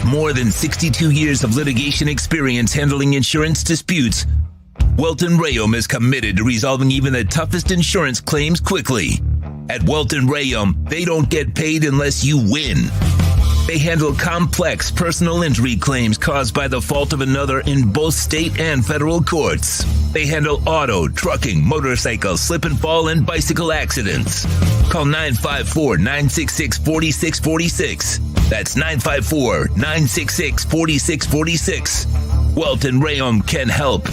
With more than 62 years of litigation experience handling insurance disputes, Welton Rayom is committed to resolving even the toughest insurance claims quickly. At Welton Rayom, they don't get paid unless you win. They handle complex personal injury claims caused by the fault of another in both state and federal courts. They handle auto, trucking, motorcycle, slip and fall, and bicycle accidents. Call 954-966-4646. That's 954-966-4646. Welton Rayom can help.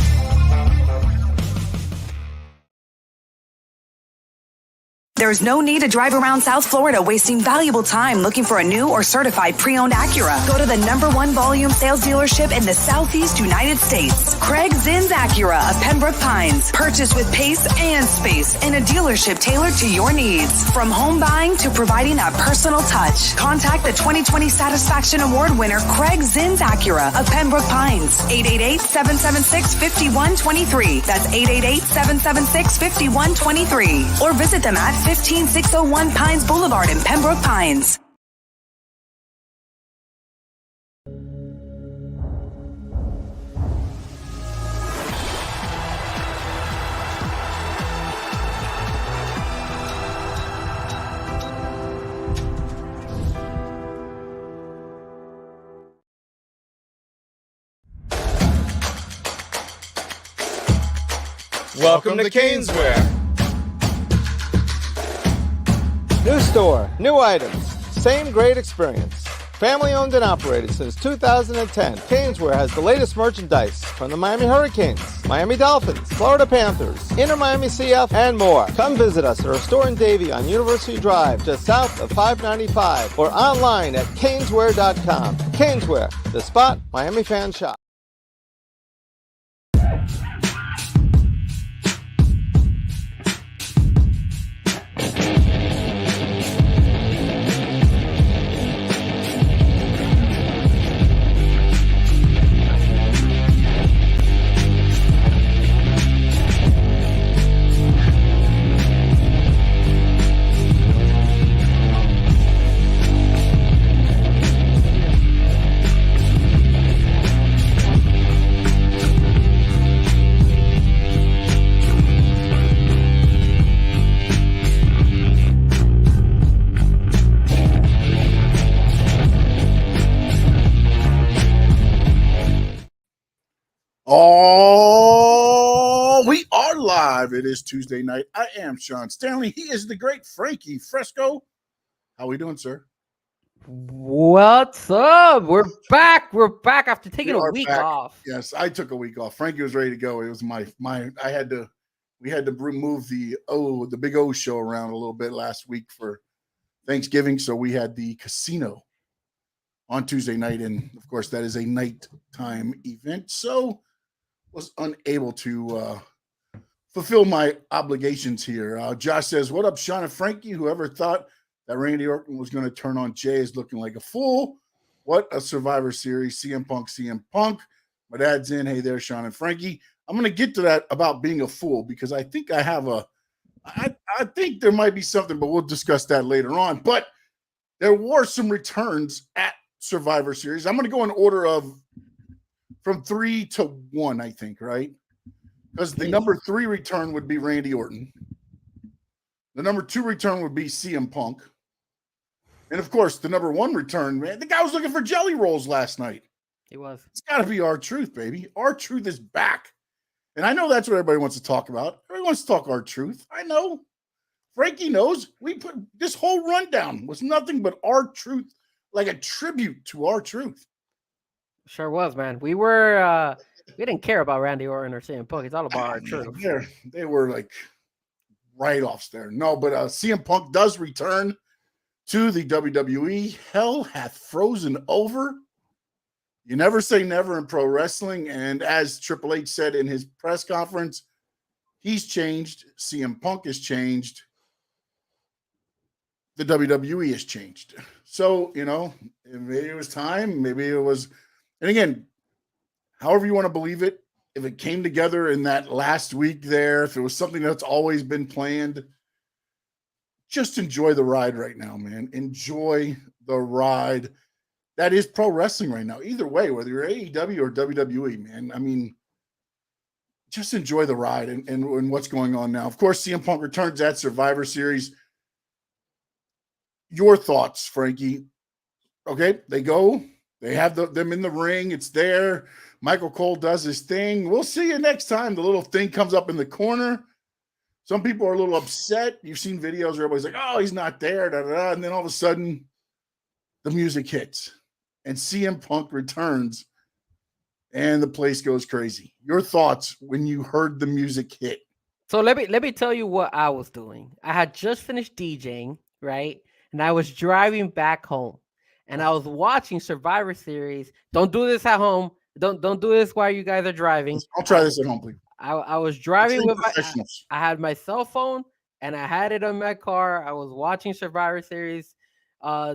There's no need to drive around South Florida wasting valuable time looking for a new or certified pre-owned Acura. Go to the #1 volume sales dealership in the Southeast United States. Craig Zinn's Acura of Pembroke Pines. Purchase with pace and space in a dealership tailored to your needs. From home buying to providing that personal touch. Contact the 2020 Satisfaction Award winner Craig Zinn's Acura of Pembroke Pines. 888-776-5123. That's 888-776-5123. Or visit them at 15601 Pines Boulevard in Pembroke Pines. Welcome to Caneswear. New store, new items, same great experience. Family owned and operated since 2010, Caneswear has the latest merchandise from the Miami Hurricanes, Miami Dolphins, Florida Panthers, Inter Miami CF, and more. Come visit us at our store in Davie on University Drive, just south of 595, or online at caneswear.com. Caneswear, the spot Miami fans shop. Oh, we are live. It is Tuesday night. I am Sean Stanley. He is the great Frankie Frezko. How we doing, sir? What's up? We're back. We're back after taking a week off. Yes, I took a week off. Frankie was ready to go. It was we had to move the Big O show around a little bit last week for Thanksgiving, so we had the casino on Tuesday night, and of course that is a nighttime event, so was unable to fulfill my obligations here. Josh says, what up, Sean and Frankie? Whoever thought that Randy Orton was going to turn on Jay is looking like a fool. What a Survivor Series. CM Punk. My dad's in. Hey there, Sean and Frankie. I'm going to get to that about being a fool because I think I have I think there might be something, but we'll discuss that later on. But there were some returns at Survivor Series. I'm going to go in order of from 3 to 1, I think, right? Because the number 3 return would be Randy Orton. The number 2 return would be CM Punk. And, of course, the number 1 return, man, the guy was looking for jelly rolls last night. He was. It's got to be R-Truth, baby. R-Truth is back. And I know that's what everybody wants to talk about. Everybody wants to talk R-Truth. I know. Frankie knows. We put this whole rundown was nothing but R-Truth, like a tribute to R-Truth. Sure was, man. We didn't care about Randy Orton or CM Punk. It's all about R-Truth. They were like write-offs there. No, but CM Punk does return to the WWE. Hell hath frozen over. You never say never in pro wrestling. And as Triple H said in his press conference, he's changed. CM Punk has changed. The WWE has changed. So, maybe it was time. Maybe it was. And again, however you want to believe it, if it came together in that last week there, if it was something that's always been planned, just enjoy the ride right now, man. Enjoy the ride. that is pro wrestling right now. Either way, whether you're AEW or WWE, man. I mean, just enjoy the ride and what's going on now. Of course, CM Punk returns at Survivor Series. Your thoughts, Frankie? Okay, they go. They have them in the ring. It's there. Michael Cole does his thing. We'll see you next time. The little thing comes up in the corner. Some people are a little upset. You've seen videos where everybody's like, oh, he's not there. Da, da, da. And then all of a sudden, the music hits. And CM Punk returns. And the place goes crazy. Your thoughts when you heard the music hit? So let me tell you what I was doing. I had just finished DJing, right? And I was driving back home. And I was watching Survivor Series. Don't do this at home. Don't do this while you guys are driving. I'll try this at home, please. I was driving with I had my cell phone and I had it in my car. I was watching Survivor Series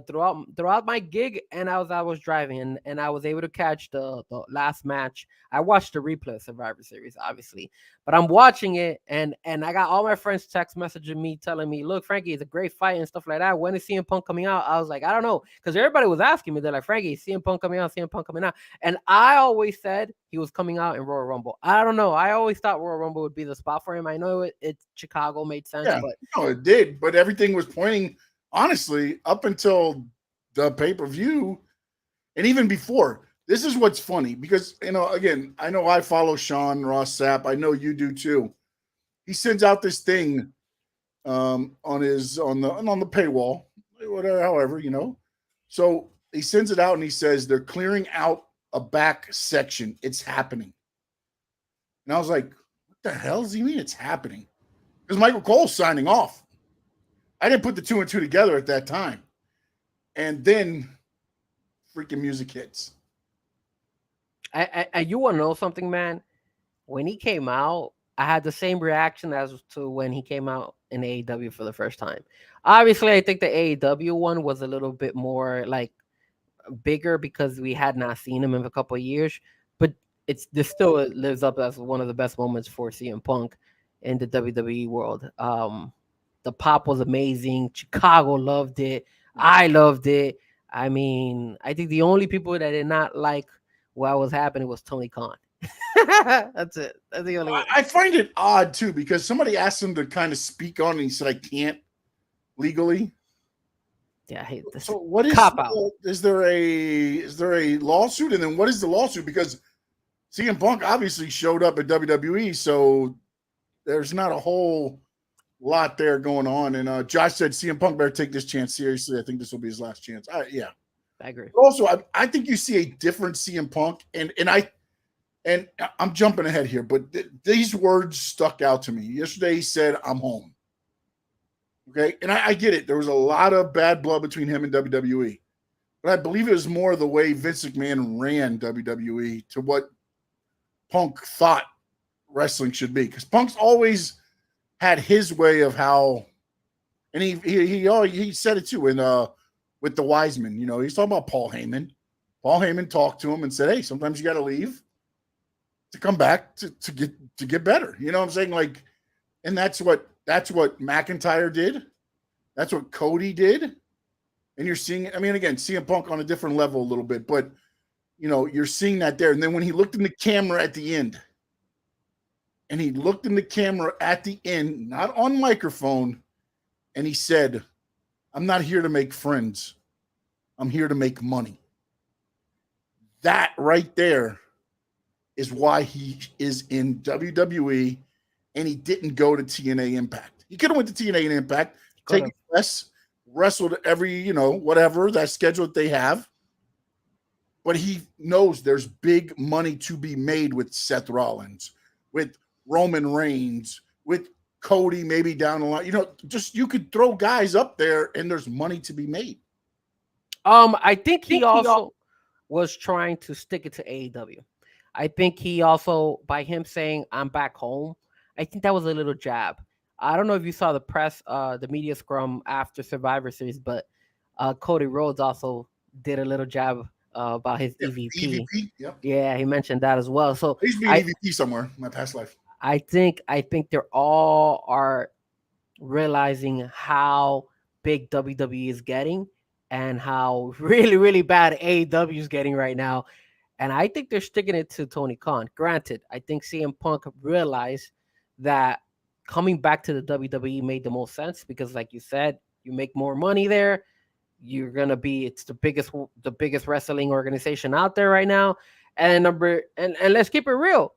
throughout my gig, and I was driving, and I was able to catch the last match. I watched the replay of Survivor Series, obviously, but I'm watching it, and I got all my friends text messaging me telling me, look, Frankie, it's a great fight and stuff like that. When is CM Punk coming out? I was like, I don't know, because everybody was asking me. They're like, Frankie, CM Punk coming out, CM Punk coming out. And I always said he was coming out in Royal Rumble. I don't know. I always thought Royal Rumble would be the spot for him. I know it's Chicago made sense. Yeah, but no, it did, but everything was pointing, honestly, up until the pay-per-view and even before. This is what's funny because, again, I know I follow Sean Ross Sapp. I know you do too. He sends out this thing on the paywall, whatever, however, So he sends it out and he says they're clearing out a back section. It's happening. And I was like, what the hell does he mean it's happening? Because Michael Cole's signing off. I didn't put the two and two together at that time. And then freaking music hits. You want to know something, man? When he came out, I had the same reaction as to when he came out in AEW for the first time. Obviously, I think the AEW one was a little bit more like bigger because we had not seen him in a couple of years. But this still lives up as one of the best moments for CM Punk in the WWE world. The pop was amazing. Chicago loved it. I loved it. I mean, I think the only people that did not like what was happening was Tony Khan. That's it. That's the only one. I find it odd too because somebody asked him to kind of speak on it and he said, I can't legally. Yeah, I hate this. So what is cop out? Is there a lawsuit? And then what is the lawsuit? Because CM Punk obviously showed up at WWE, so there's not a whole lot there going on. And Josh said CM Punk better take this chance seriously. I think this will be his last chance. Yeah. I agree. Also, I think you see a different CM Punk, and I'm jumping ahead here, but these words stuck out to me. Yesterday he said, I'm home. Okay, and I get it. There was a lot of bad blood between him and WWE, but I believe it was more the way Vince McMahon ran WWE to what Punk thought wrestling should be, because Punk's always had his way of how, and he said it too with the Wiseman. He's talking about Paul Heyman. Paul Heyman talked to him and said, hey, sometimes you got to leave to come back to get better. You know what I'm saying? Like, and that's what McIntyre did. That's what Cody did. And you're seeing, I mean, again, CM Punk on a different level a little bit, but you're seeing that there. And then when he looked in the camera at the end, not on microphone, and he said, I'm not here to make friends. I'm here to make money. That right there is why he is in WWE, and he didn't go to TNA Impact. He could have went to TNA and Impact, taken less, wrestled every, whatever, that schedule that they have. But he knows there's big money to be made with Seth Rollins, with Roman Reigns, with Cody maybe down the line. Just you could throw guys up there and there's money to be made. I think he also was trying to stick it to AEW. I think he also, by him saying, I'm back home, I think that was a little jab. I don't know if you saw the press, the media scrum after Survivor Series, but Cody Rhodes also did a little jab about his EVP. EVP, yep. Yeah, he mentioned that as well. So he used to be an EVP somewhere in my past life. I think they're all are realizing how big WWE is getting, and how really, really bad AEW is getting right now. And I think they're sticking it to Tony Khan. Granted, I think CM Punk realized that coming back to the WWE made the most sense because, like you said, you make more money there. You're gonna be it's the biggest wrestling organization out there right now. And let's keep it real.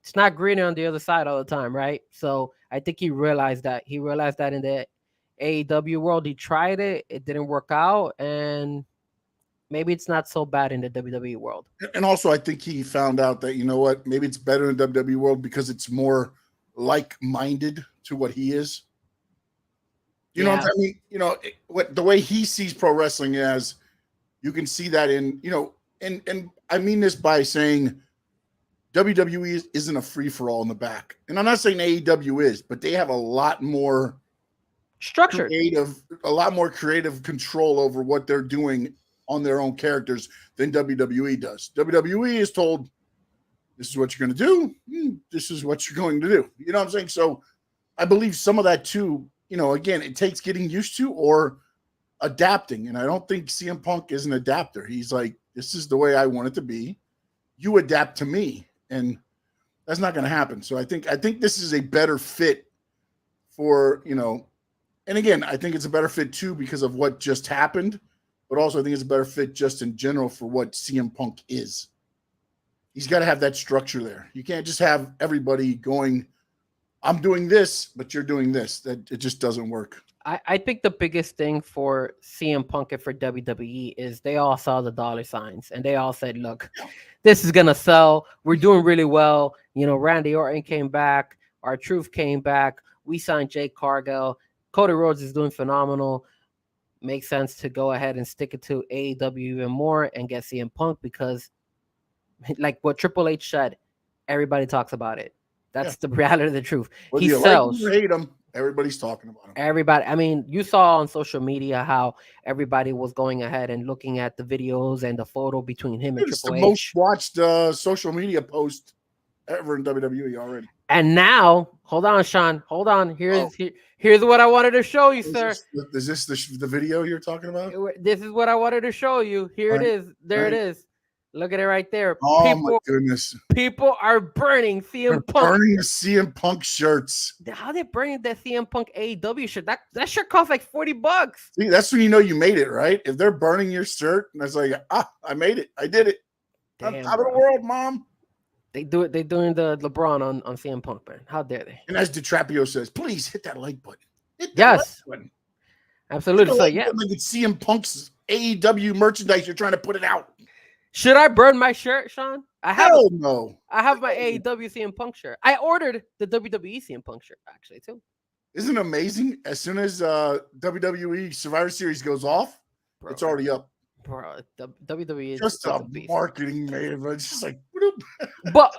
It's not greener on the other side all the time, right? So I think he realized that. He realized that in the AEW world, he tried it, it didn't work out, and maybe it's not so bad in the WWE world. And also, I think he found out that, you know what, maybe it's better in the WWE world because it's more like-minded to what he is. You know what I mean? You know, the way he sees pro wrestling as, you can see that in, you know, and I mean this by saying WWE isn't a free-for-all in the back. And I'm not saying AEW is, but they have a lot more structured, a lot more creative control over what they're doing on their own characters than WWE does. WWE is told, this is what you're going to do. This is what you're going to do. You know what I'm saying? So I believe some of that too, you know, again, it takes getting used to or adapting. And I don't think CM Punk is an adapter. He's like, this is the way I want it to be. You adapt to me. And that's not going to happen. So I think this is a better fit for, you know, and again, I think it's a better fit too because of what just happened, but also I think it's a better fit just in general for what CM Punk is. He's got to have that structure there. You can't just have everybody going, I'm doing this, but you're doing this. That it just doesn't work. I think the biggest thing for CM Punk and for WWE is they all saw the dollar signs and they all said, look, this is going to sell. We're doing really well. You know, Randy Orton came back. R-Truth came back. We signed Jake Cargill. Cody Rhodes is doing phenomenal. Makes sense to go ahead and stick it to AEW even more and get CM Punk because, like what Triple H said, everybody talks about it. That's the reality of the truth. Whether he you sells. Like him or hate him, everybody's talking about him. Everybody. I mean, you saw on social media how everybody was going ahead and looking at the videos and the photo between him and Triple H. It's the most watched social media post ever in WWE already. And now, hold on, Sean. Hold on. Here's what I wanted to show you, sir. Is this the video you're talking about? This is what I wanted to show you. Here it is. There it is. Look at it right there. Oh my goodness! People are burning CM Punk. Burning the CM Punk shirts. How they burning that CM Punk AEW shirt? That shirt cost like $40. See, that's when you know you made it, right? If they're burning your shirt, and it's like, I made it. I did it. Damn, I'm top of the world, mom. They do it. They're doing the LeBron on CM Punk, man. How dare they? And as DiTrapio says, please hit that like button. Hit that like button. Absolutely. So yeah, like it's CM Punk's AEW merchandise. You're trying to put it out. Should I burn my shirt, Sean? Hell no. I have my AEW CM Punk shirt. I ordered the WWE CM Punk shirt actually too. Isn't it amazing? As soon as WWE Survivor Series goes off, it's already up. Bro, the WWE is just a marketing man, but it's just like. But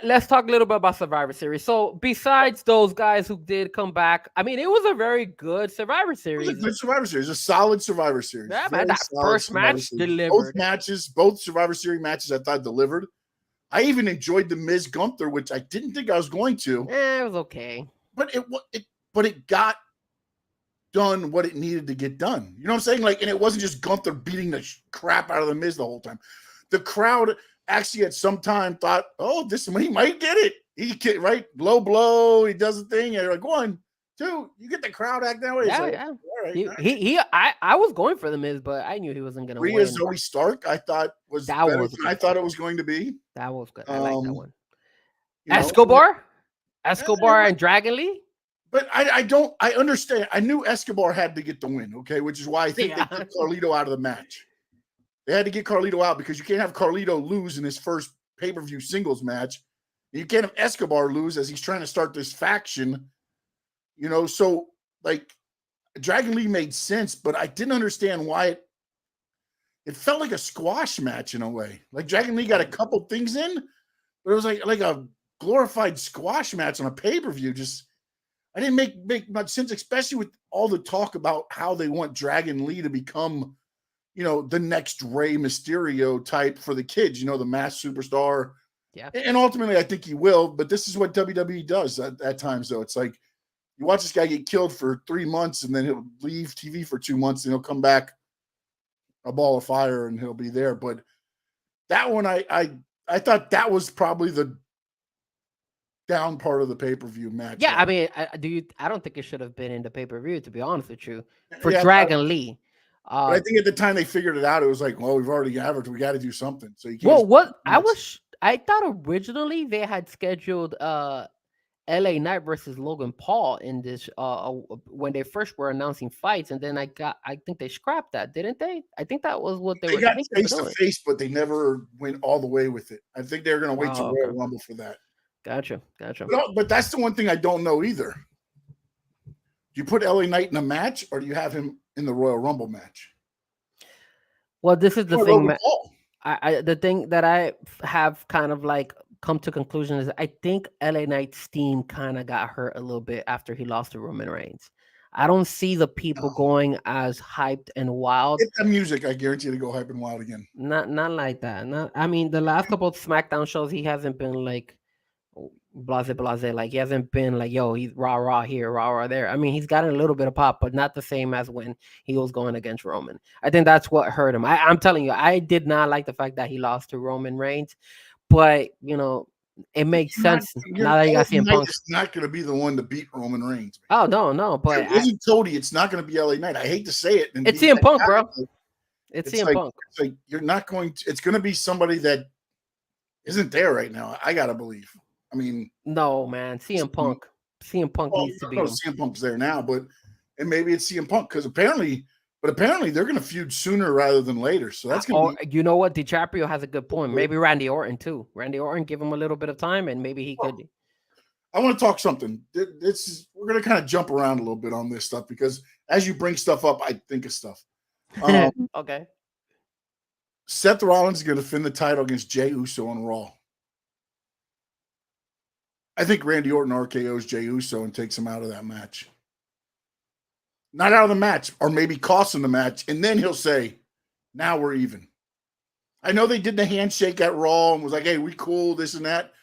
let's talk a little bit about Survivor Series. So besides those guys who did come back, I mean, it was a very good Survivor Series. It was a good Survivor Series, a solid Survivor Series. Yeah, man, that first match delivered. Both Survivor Series matches, I thought delivered. I even enjoyed the Miz Gunther, which I didn't think I was going to. It was okay, but it got done what it needed to get done. You know what I'm saying? Like, and it wasn't just Gunther beating the crap out of the Miz the whole time. The crowd actually at some time thought, oh, he might get it. He can, right? Low blow. He does the thing. And you're like, 1, 2, you get the crowd acting that way. Yeah, like, yeah. All right. I was going for the Miz, but I knew he wasn't going to win. Zoe Stark, I thought was better than I thought it was going to be. That was good. I like that one. Escobar and Dragon Lee. But I understand. I knew Escobar had to get the win, okay, which is why I think they took Carlito out of the match. They had to get Carlito out because you can't have Carlito lose in his first pay-per-view singles match. You can't have Escobar lose as he's trying to start this faction. You know, so like Dragon Lee made sense, but I didn't understand why it felt like a squash match in a way. Like Dragon Lee got a couple things in, but it was like a glorified squash match on a pay-per-view. Just I didn't make much sense, especially with all the talk about how they want Dragon Lee to become, you know, the next Rey Mysterio type for the kids, you know, the mass superstar. Yeah. And ultimately, I think he will. But this is what WWE does at times, though. It's like you watch this guy get killed for 3 months and then he'll leave TV for 2 months and he'll come back a ball of fire and he'll be there. But that one, I thought that was probably the down part of the pay-per-view match. Yeah, I mean, I don't think it should have been in the pay-per-view, to be honest with you, for Yeah, Dragon Lee. But I think at the time they figured it out, it was like, well, we've already averaged, we got to do something. So you can't. Well, what I thought originally they had scheduled LA Knight versus Logan Paul in this when they first were announcing fights, and then I think they scrapped that, didn't they? I think that was what they were got thinking face to face, but they never went all the way with it. I think they're going to wait till Royal Rumble for that. Gotcha. But that's the one thing I don't know either. Do you put LA Knight in a match, or do you have him in the Royal Rumble match? Well, this is the thing. The thing that I have kind of like come to conclusion is I think LA Knight's steam kind of got hurt a little bit after he lost to Roman Reigns. I don't see the people going as hyped and wild. Get the music, I guarantee you to go hype and wild again. Not like that. I mean, the last couple of SmackDown shows, he hasn't been like blase. Like he hasn't been like, yo, he's rah here, rah there. I mean, he's gotten a little bit of pop, but not the same as when he was going against Roman. I think that's what hurt him. I'm telling you, I did not like the fact that he lost to Roman Reigns, but you know, it makes sense now that you got CM Punk. It's not going to be the one to beat Roman Reigns. Man. Oh no, but it isn't Cody. It's not going to be LA Knight. I hate to say it. It's CM Punk, bro. It's CM Punk. It's like you're not going to. It's going to be somebody that isn't there right now. I gotta believe. I mean, no, man. CM Punk needs to be. CM Punk's there now, and maybe it's CM Punk because apparently they're going to feud sooner rather than later. So that's going to. You know what? DiCaprio has a good point. Maybe Randy Orton too. Randy Orton, give him a little bit of time, and maybe he could. I want to talk something. We're going to kind of jump around a little bit on this stuff because as you bring stuff up, I think of stuff. Okay. Seth Rollins is going to defend the title against Jey Uso on Raw. I think Randy Orton RKO's Jey Uso and takes him out of that match. Not out of the match, or maybe costs him the match, and then he'll say, now we're even. I know they did the handshake at Raw and was like, hey, we cool, this and that.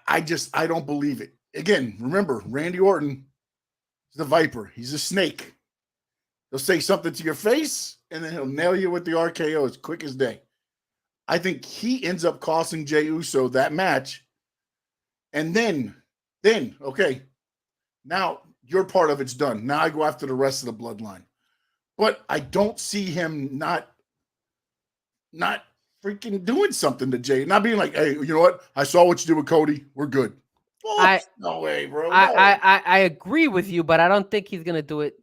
I don't believe it. Again, remember, Randy Orton is the Viper. He's a snake. He'll say something to your face, and then he'll nail you with the RKO as quick as day. I think he ends up costing Jey Uso that match. And then, okay, now your part of it's done. Now I go after the rest of the bloodline. But I don't see him not freaking doing something to Jey. Not being like, hey, you know what? I saw what you did with Cody. We're good. No way, bro. No. I agree with you, but I don't think he's going to do it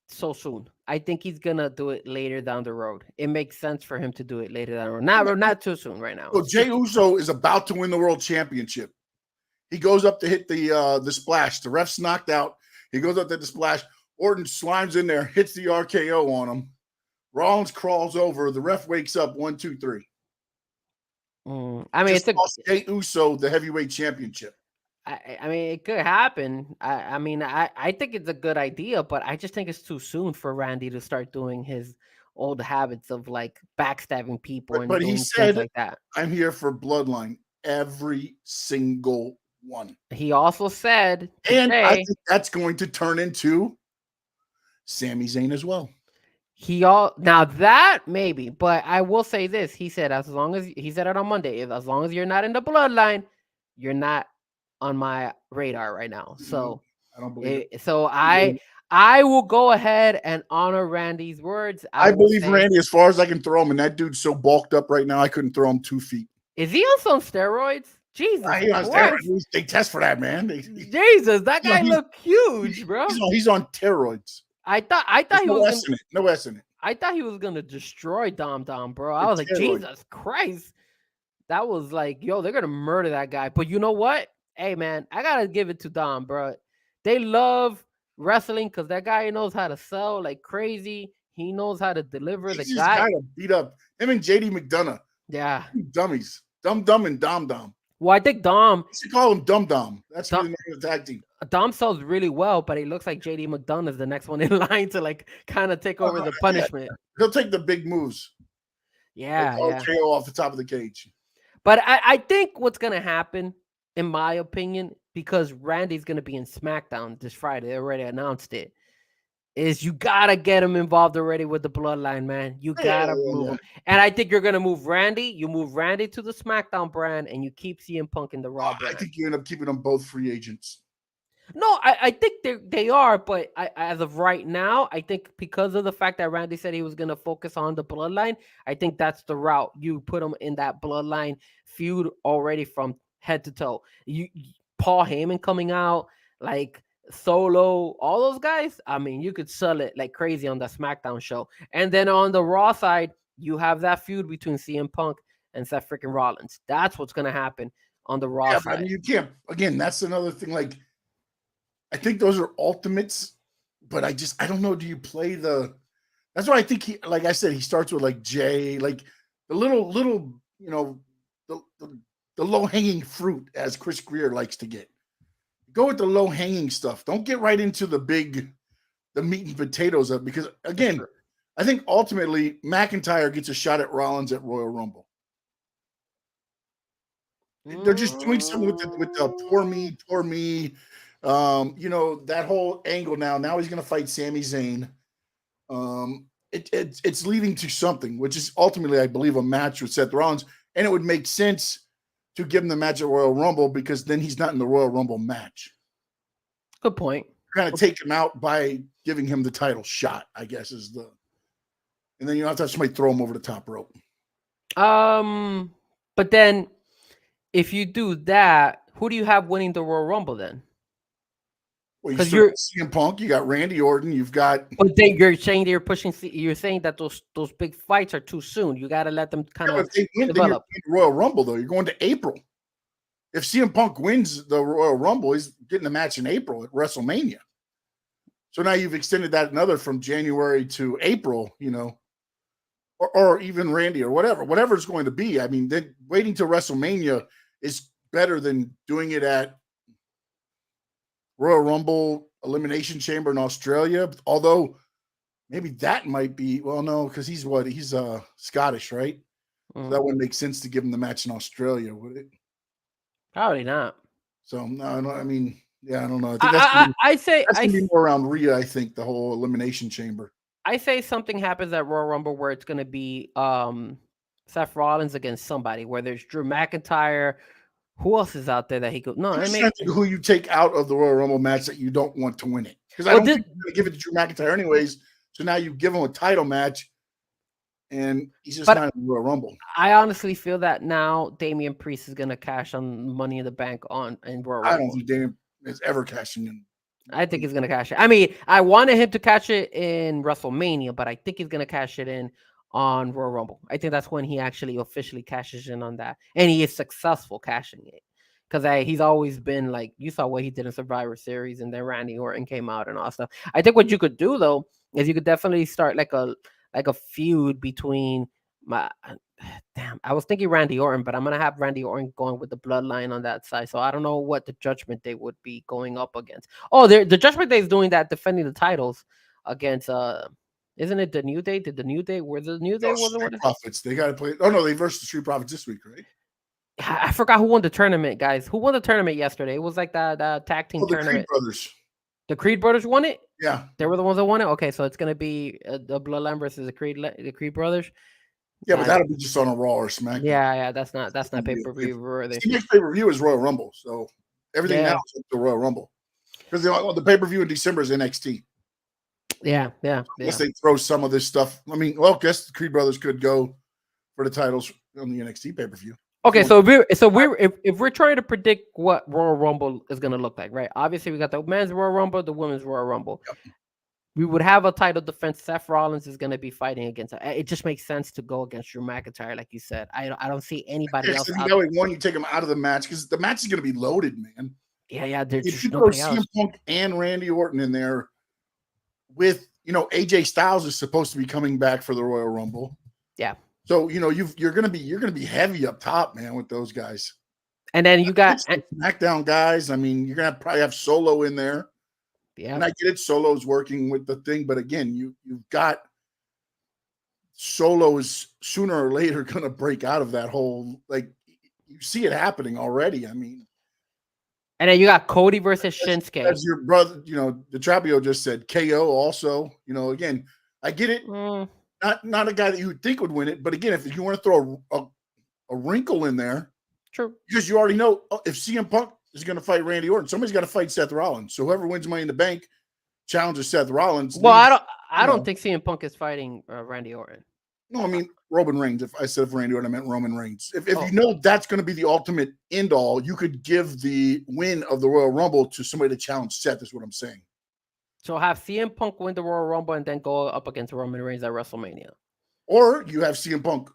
so soon. I think he's going to do it later down the road. It makes sense for him to do it later down the road. Not too soon right now. So Jey Uso is about to win the world championship. He goes up to hit the splash. The ref's knocked out. He goes up to the splash. Orton slimes in there, hits the RKO on him. Rollins crawls over. The ref wakes up. 1, 2, 3. I mean, it's lost Jey Uso the heavyweight championship. I mean, it could happen. I think it's a good idea, but I just think it's too soon for Randy to start doing his old habits of like backstabbing people and doing things like that. I'm here for Bloodline. Every single one. He also said, and I think that's going to turn into Sami Zayn as well. Now that maybe, but I will say this. He said, as long as he said it on Monday, as long as you're not in the bloodline, you're not on my radar right now. So I don't believe it. So I will go ahead and honor Randy's words. I believe Randy as far as I can throw him, and that dude's so bulked up right now, I couldn't throw him 2 feet. Is he on some steroids? Jesus, they test for that, man. Jesus, that guy looked huge, bro. He's on steroids. I thought he was no S in it. I thought he was gonna destroy Dom, bro. I was like, Jesus Christ. That was like, yo, they're gonna murder that guy. But you know what? Hey, man, I gotta give it to Dom, bro. They love wrestling because that guy knows how to sell like crazy. He knows how to deliver. The guy got beat up. Him and JD McDonough. Yeah, dummies. Dum and Dom. Well, I think Dom. You should call him Dum. That's the name of the tag team. Dom sells really well, but it looks like JD McDonough is the next one in line to like kind of take over the punishment. Yeah. He'll take the big moves. Yeah, KO off the top of the cage. But I think what's gonna happen, in my opinion, because Randy's gonna be in SmackDown this Friday, they already announced it, is you gotta get him involved already with the bloodline, man. You gotta move him. And I think you're gonna move Randy. You move Randy to the SmackDown brand, and you keep CM Punk in the Raw brand. I think you end up keeping them both free agents. No, I think they are, but as of right now, I think because of the fact that Randy said he was gonna focus on the bloodline, I think that's the route. You put him in that bloodline feud already from head to toe. Paul Heyman coming out, like Solo, all those guys. I mean, you could sell it like crazy on the SmackDown show, and then on the Raw side, you have that feud between CM Punk and Seth freaking Rollins. That's what's gonna happen on the Raw side. But I mean, you can't. Again, that's another thing. Like, I think those are ultimates, but I don't know. Do you play the? That's why I think he, like I said, he starts with like Jay, like the little, you know, the low hanging fruit, as Chris Greer likes to get. Go with the low hanging stuff. Don't get right into the meat and potatoes of, because again, I think ultimately McIntyre gets a shot at Rollins at Royal Rumble. They're just doing something with the poor me. You know, that whole angle now he's going to fight Sami Zayn. It's leading to something, which is ultimately, I believe, a match with Seth Rollins, and it would make sense to give him the match at Royal Rumble, because then he's not in the Royal Rumble match. Good point. Kind of take him out by giving him the title shot, I guess, and then you don't have to have somebody throw him over the top rope. But then if you do that, who do you have winning the Royal Rumble then? Because you're CM Punk, you got Randy Orton, you've got. But then you're saying you're saying that those big fights are too soon. You got to let them kind of develop. You're Royal Rumble though. You're going to April. If CM Punk wins the Royal Rumble, he's getting a match in April at WrestleMania. So now you've extended that another from January to April, you know, or even Randy or whatever it's going to be. I mean, then waiting till WrestleMania is better than doing it at Royal Rumble Elimination Chamber in Australia. Although maybe that might be, well, no, because he's Scottish, right? So that wouldn't make sense to give him the match in Australia, would it? Probably not. So no, I mean, yeah, I don't know. I think that's gonna be more around Rhea. I think the whole Elimination Chamber. I say something happens at Royal Rumble where it's going to be Seth Rollins against somebody, where there's Drew McIntyre. Who else is out there that he could? No, I mean, who you take out of the Royal Rumble match that you don't want to win it, because I don't think you're going to give it to Drew McIntyre anyways. So now you give him a title match, and he's just not in the Royal Rumble. I honestly feel that now Damian Priest is going to cash on Money in the Bank in Royal Rumble. I don't think Damian is ever cashing in. I think he's going to cash it. I mean, I wanted him to cash it in WrestleMania, but I think he's going to cash it in on Royal Rumble. I think that's when he actually officially cashes in on that, and he is successful cashing it, because he's always been like, you saw what he did in Survivor Series, and then Randy Orton came out and all stuff. I think what you could do though is you could definitely start like a feud between I was thinking Randy Orton, but I'm gonna have Randy Orton going with the bloodline on that side. So I don't know what the Judgment Day would be going up against. Oh, the Judgment Day is doing that, defending the titles against isn't it the New Day? Did the New Day Street Profits? They got to play. Oh no, they versed the Street Profits this week, right? I forgot who won the tournament, guys. Who won the tournament yesterday? It was like the tag team tournament. The Creed Brothers. The Creed Brothers won it? Yeah. They were the ones that won it? Okay, so it's going to be the Bloodline versus the Creed Brothers. Yeah, but that'll be just on a Raw or SmackDown. Yeah, that's not pay-per-view worthy. The next pay-per-view is Royal Rumble, so everything else is the Royal Rumble. Because the pay-per-view in December is NXT. Yeah. Unless they throw some of this stuff. I mean, well, I guess the Creed Brothers could go for the titles on the NXT pay-per-view. Okay, so if we're trying to predict what Royal Rumble is going to look like, right? Obviously, we got the men's Royal Rumble, the women's Royal Rumble. Yep. We would have a title defense. Seth Rollins is going to be fighting against. It just makes sense to go against Drew McIntyre, like you said. I don't see anybody else. One, you take him out of the match because the match is going to be loaded, man. Yeah. If you throw CM Punk and Randy Orton in there, with AJ Styles is supposed to be coming back for the Royal Rumble. Yeah. So you're gonna be heavy up top, man, with those guys. And then you got SmackDown guys. I mean, you're gonna probably have Solo in there. Yeah. And I get it, Solo's working with the thing, but again, you've got Solo is sooner or later gonna break out of that whole, like, you see it happening already. I mean, And then you got Cody versus Shinsuke. As your brother, the Trapio just said KO also. Again, I get it. Not a guy that you would think would win it, but again, if you want to throw a wrinkle in there, true, because you already know if CM Punk is going to fight Randy Orton, somebody's got to fight Seth Rollins. So whoever wins Money in the Bank challenges Seth Rollins. Well, I don't think CM Punk is fighting Randy Orton. No, I mean Roman Reigns. If I said Randy Orton, I meant Roman Reigns. If you know that's going to be the ultimate end all, you could give the win of the Royal Rumble to somebody to challenge Seth. Is what I'm saying. So have CM Punk win the Royal Rumble and then go up against Roman Reigns at WrestleMania. Or you have CM Punk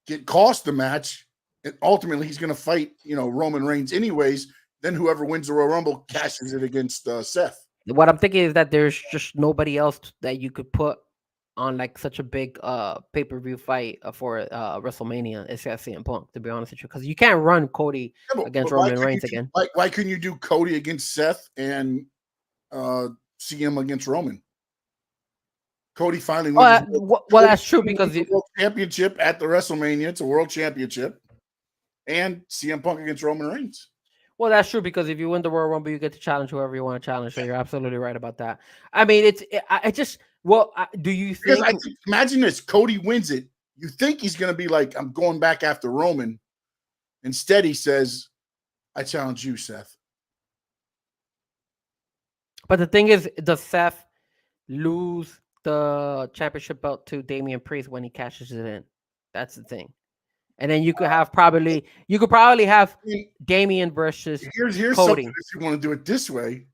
get cost the match, and ultimately he's going to fight, Roman Reigns anyways. Then whoever wins the Royal Rumble cashes it against Seth. What I'm thinking is that there's just nobody else that you could put on like such a big pay-per-view fight for WrestleMania except CM Punk, to be honest with you, because you can't run Cody against Roman Reigns again. Why couldn't you do Cody against Seth and CM against Roman? Cody finally wins. Well, that's true because the world championship at the WrestleMania. It's a world championship, and CM Punk against Roman Reigns. Well, that's true because if you win the Royal Rumble, you get to challenge whoever you want to challenge. So you're absolutely right about that. I mean, do you think? Because imagine this: Cody wins it. You think he's going to be like, "I'm going back after Roman." Instead, he says, "I challenge you, Seth." But the thing is, does Seth lose the championship belt to Damian Priest when he cashes it in? That's the thing. And then you could probably have Damian versus here's Cody. Something if you want to do it this way.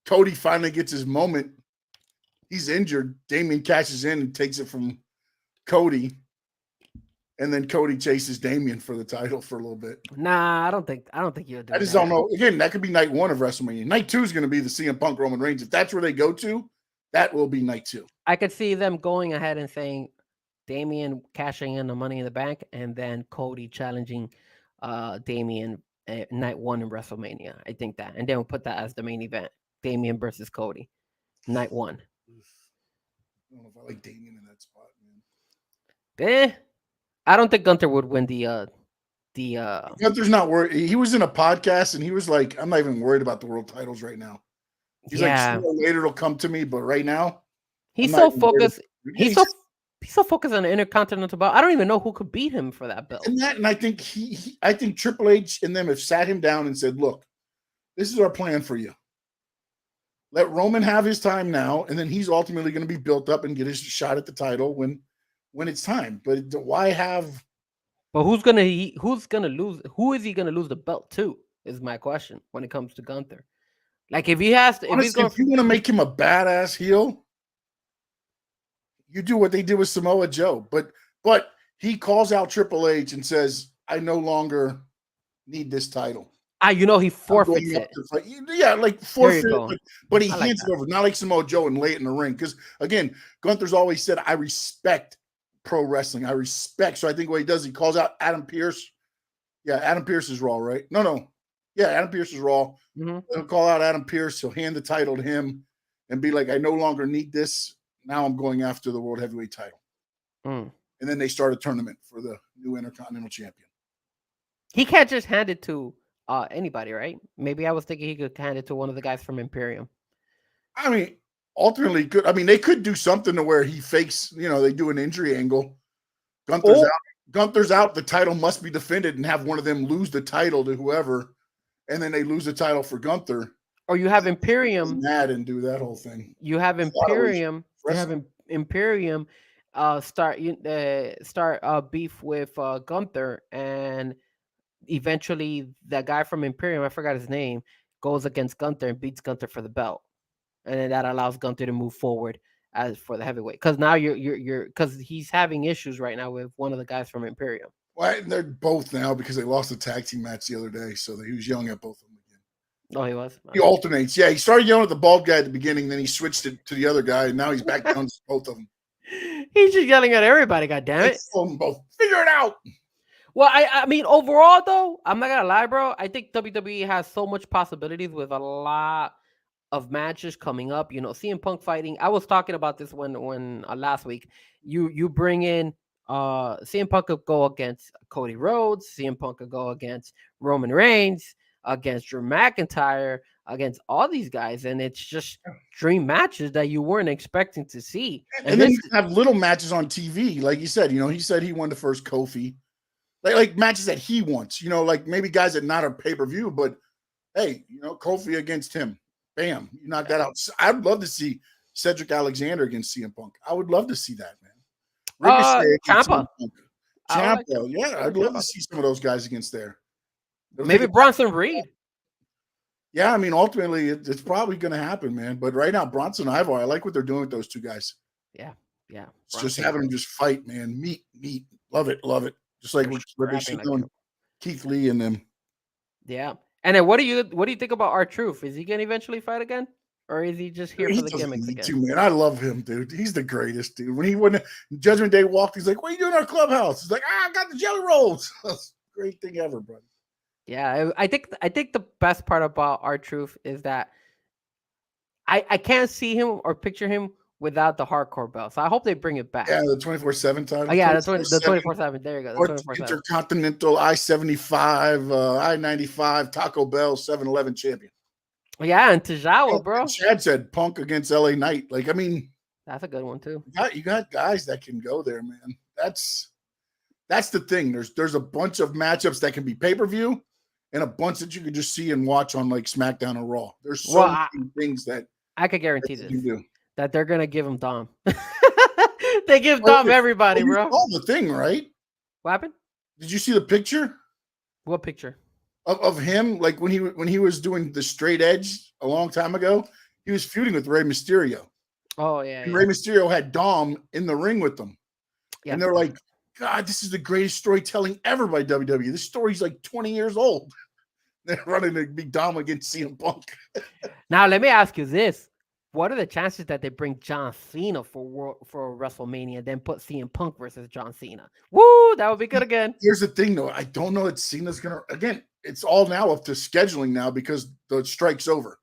Cody finally gets his moment. He's injured. Damian cashes in and takes it from Cody. And then Cody chases Damian for the title for a little bit. Nah, I don't think you'll do that. I just don't know. Again, that could be night 1 of WrestleMania. Night 2 is going to be the CM Punk Roman Reigns. If that's where they go to, that will be night 2. I could see them going ahead and saying Damian cashing in the Money in the Bank and then Cody challenging Damian night 1 in WrestleMania. I think that. And then we'll put that as the main event. Damian versus Cody. Night 1. I don't know if I like Damian in that spot, man. I don't think Gunther would win the Gunther's not worried. He was in a podcast and he was like, I'm not even worried about the world titles right now. He's like, sooner or later it'll come to me, but right now he's so focused. He's so focused on the Intercontinental belt. I don't even know who could beat him for that belt. And I think I think Triple H and them have sat him down and said, look, this is our plan for you. Let Roman have his time now, and then he's ultimately going to be built up and get his shot at the title when it's time. But why have? But who's gonna lose? Who is he gonna lose the belt to? Is my question when it comes to Gunther. Like if he has to, honestly, if you want to make him a badass heel, you do what they did with Samoa Joe. But he calls out Triple H and says, "I no longer need this title." He forfeits it. Yeah, like forfeit it, but he hands it over. Not like Samoa Joe and lay it in the ring. Because again, Gunther's always said, I respect pro wrestling. I respect. So I think what he does, he calls out Adam Pearce. Yeah, Adam Pearce is Raw, right? No. Yeah, Adam Pearce is Raw. Mm-hmm. He'll call out Adam Pearce. He'll hand the title to him and be like, I no longer need this. Now I'm going after the World Heavyweight title. Mm. And then they start a tournament for the new Intercontinental Champion. He can't just hand it to anybody, right? Maybe I was thinking he could hand it to one of the guys from Imperium. I mean, ultimately, they could do something to where he fakes, they do an injury angle. Gunther's out. The title must be defended and have one of them lose the title to whoever. And then they lose the title for Gunther. Or you have Imperium. Mad and do that whole thing. You have Imperium. Start beef with Gunther, and eventually that guy from Imperium, I forgot his name, goes against Gunther and beats Gunther for the belt, and then that allows Gunther to move forward as for the heavyweight. Because now you're because he's having issues right now with one of the guys from Imperium. Well, they're both now because they lost a tag team match the other day, so he was yelling at both of them again. Oh, he was. He alternates. Yeah, he started yelling at the bald guy at the beginning, then he switched it to the other guy, and now he's back down to both of them. He's just yelling at everybody. God damn it! Both figure it out. Well, I mean, overall though, I'm not gonna lie, bro. I think WWE has so much possibilities with a lot of matches coming up. CM Punk fighting. I was talking about this when last week. You bring in CM Punk could go against Cody Rhodes. CM Punk could go against Roman Reigns. against Drew McIntyre, against all these guys, and it's just dream matches that you weren't expecting to see. And then you have little matches on TV, like you said. He said he won the first Kofi, like matches that he wants. Like maybe guys that not a pay-per-view, but hey, Kofi against him, bam, you knock that out. I'd love to see Cedric Alexander against CM Punk. I would love to see that, man. Ciampa. Yeah, I'd love to see some of those guys against there. Maybe Bronson Reed. Yeah, I mean, ultimately, it's probably going to happen, man. But right now, Bronson Ivar, I like what they're doing with those two guys. Yeah. It's just having them just fight, man. Meat. Love it. Just like what they should do, Keith Lee and them. Yeah. And then what do you think about R-Truth? Is he going to eventually fight again? Or is he just here for the gimmicks again? Too, man. I love him, dude. He's the greatest, dude. When he went Judgment Day walked, he's like, "What are you doing in our clubhouse?" He's like, "I got the jelly rolls." That's the great thing ever, brother. Yeah, I think the best part about R-Truth is that I can't see him or picture him without the hardcore belt. So I hope they bring it back. Yeah, the 24/7 title. Oh, yeah, the 24/7. There you go. The 24/7. Intercontinental I-75, I-95 Taco Bell 7-Eleven champion. Yeah, and Tajawa, bro. Chad said Punk against LA Knight. Like, I mean, that's a good one too. You got guys that can go there, man. That's the thing. There's a bunch of matchups that can be pay-per-view and a bunch that you can just see and watch on like SmackDown or Raw. There's so many things that I could guarantee that they're gonna give him Dom. They give Dom everybody, bro. All the thing, right? What happened? Did you see the picture? What picture? Of him, like when he was doing the straight edge a long time ago, he was feuding with Rey Mysterio. Oh yeah. And Rey Mysterio had Dom in the ring with them. Yeah. And they're like, "God, this is the greatest storytelling ever by WWE. This story's like 20 years old." They're running a big Dom against CM Punk. Now let me ask you this: what are the chances that they bring John Cena for WrestleMania, then put CM Punk versus John Cena? Woo, that would be good again. Here's the thing, though. I don't know that Cena's gonna again. It's all now up to scheduling now because the strike's over.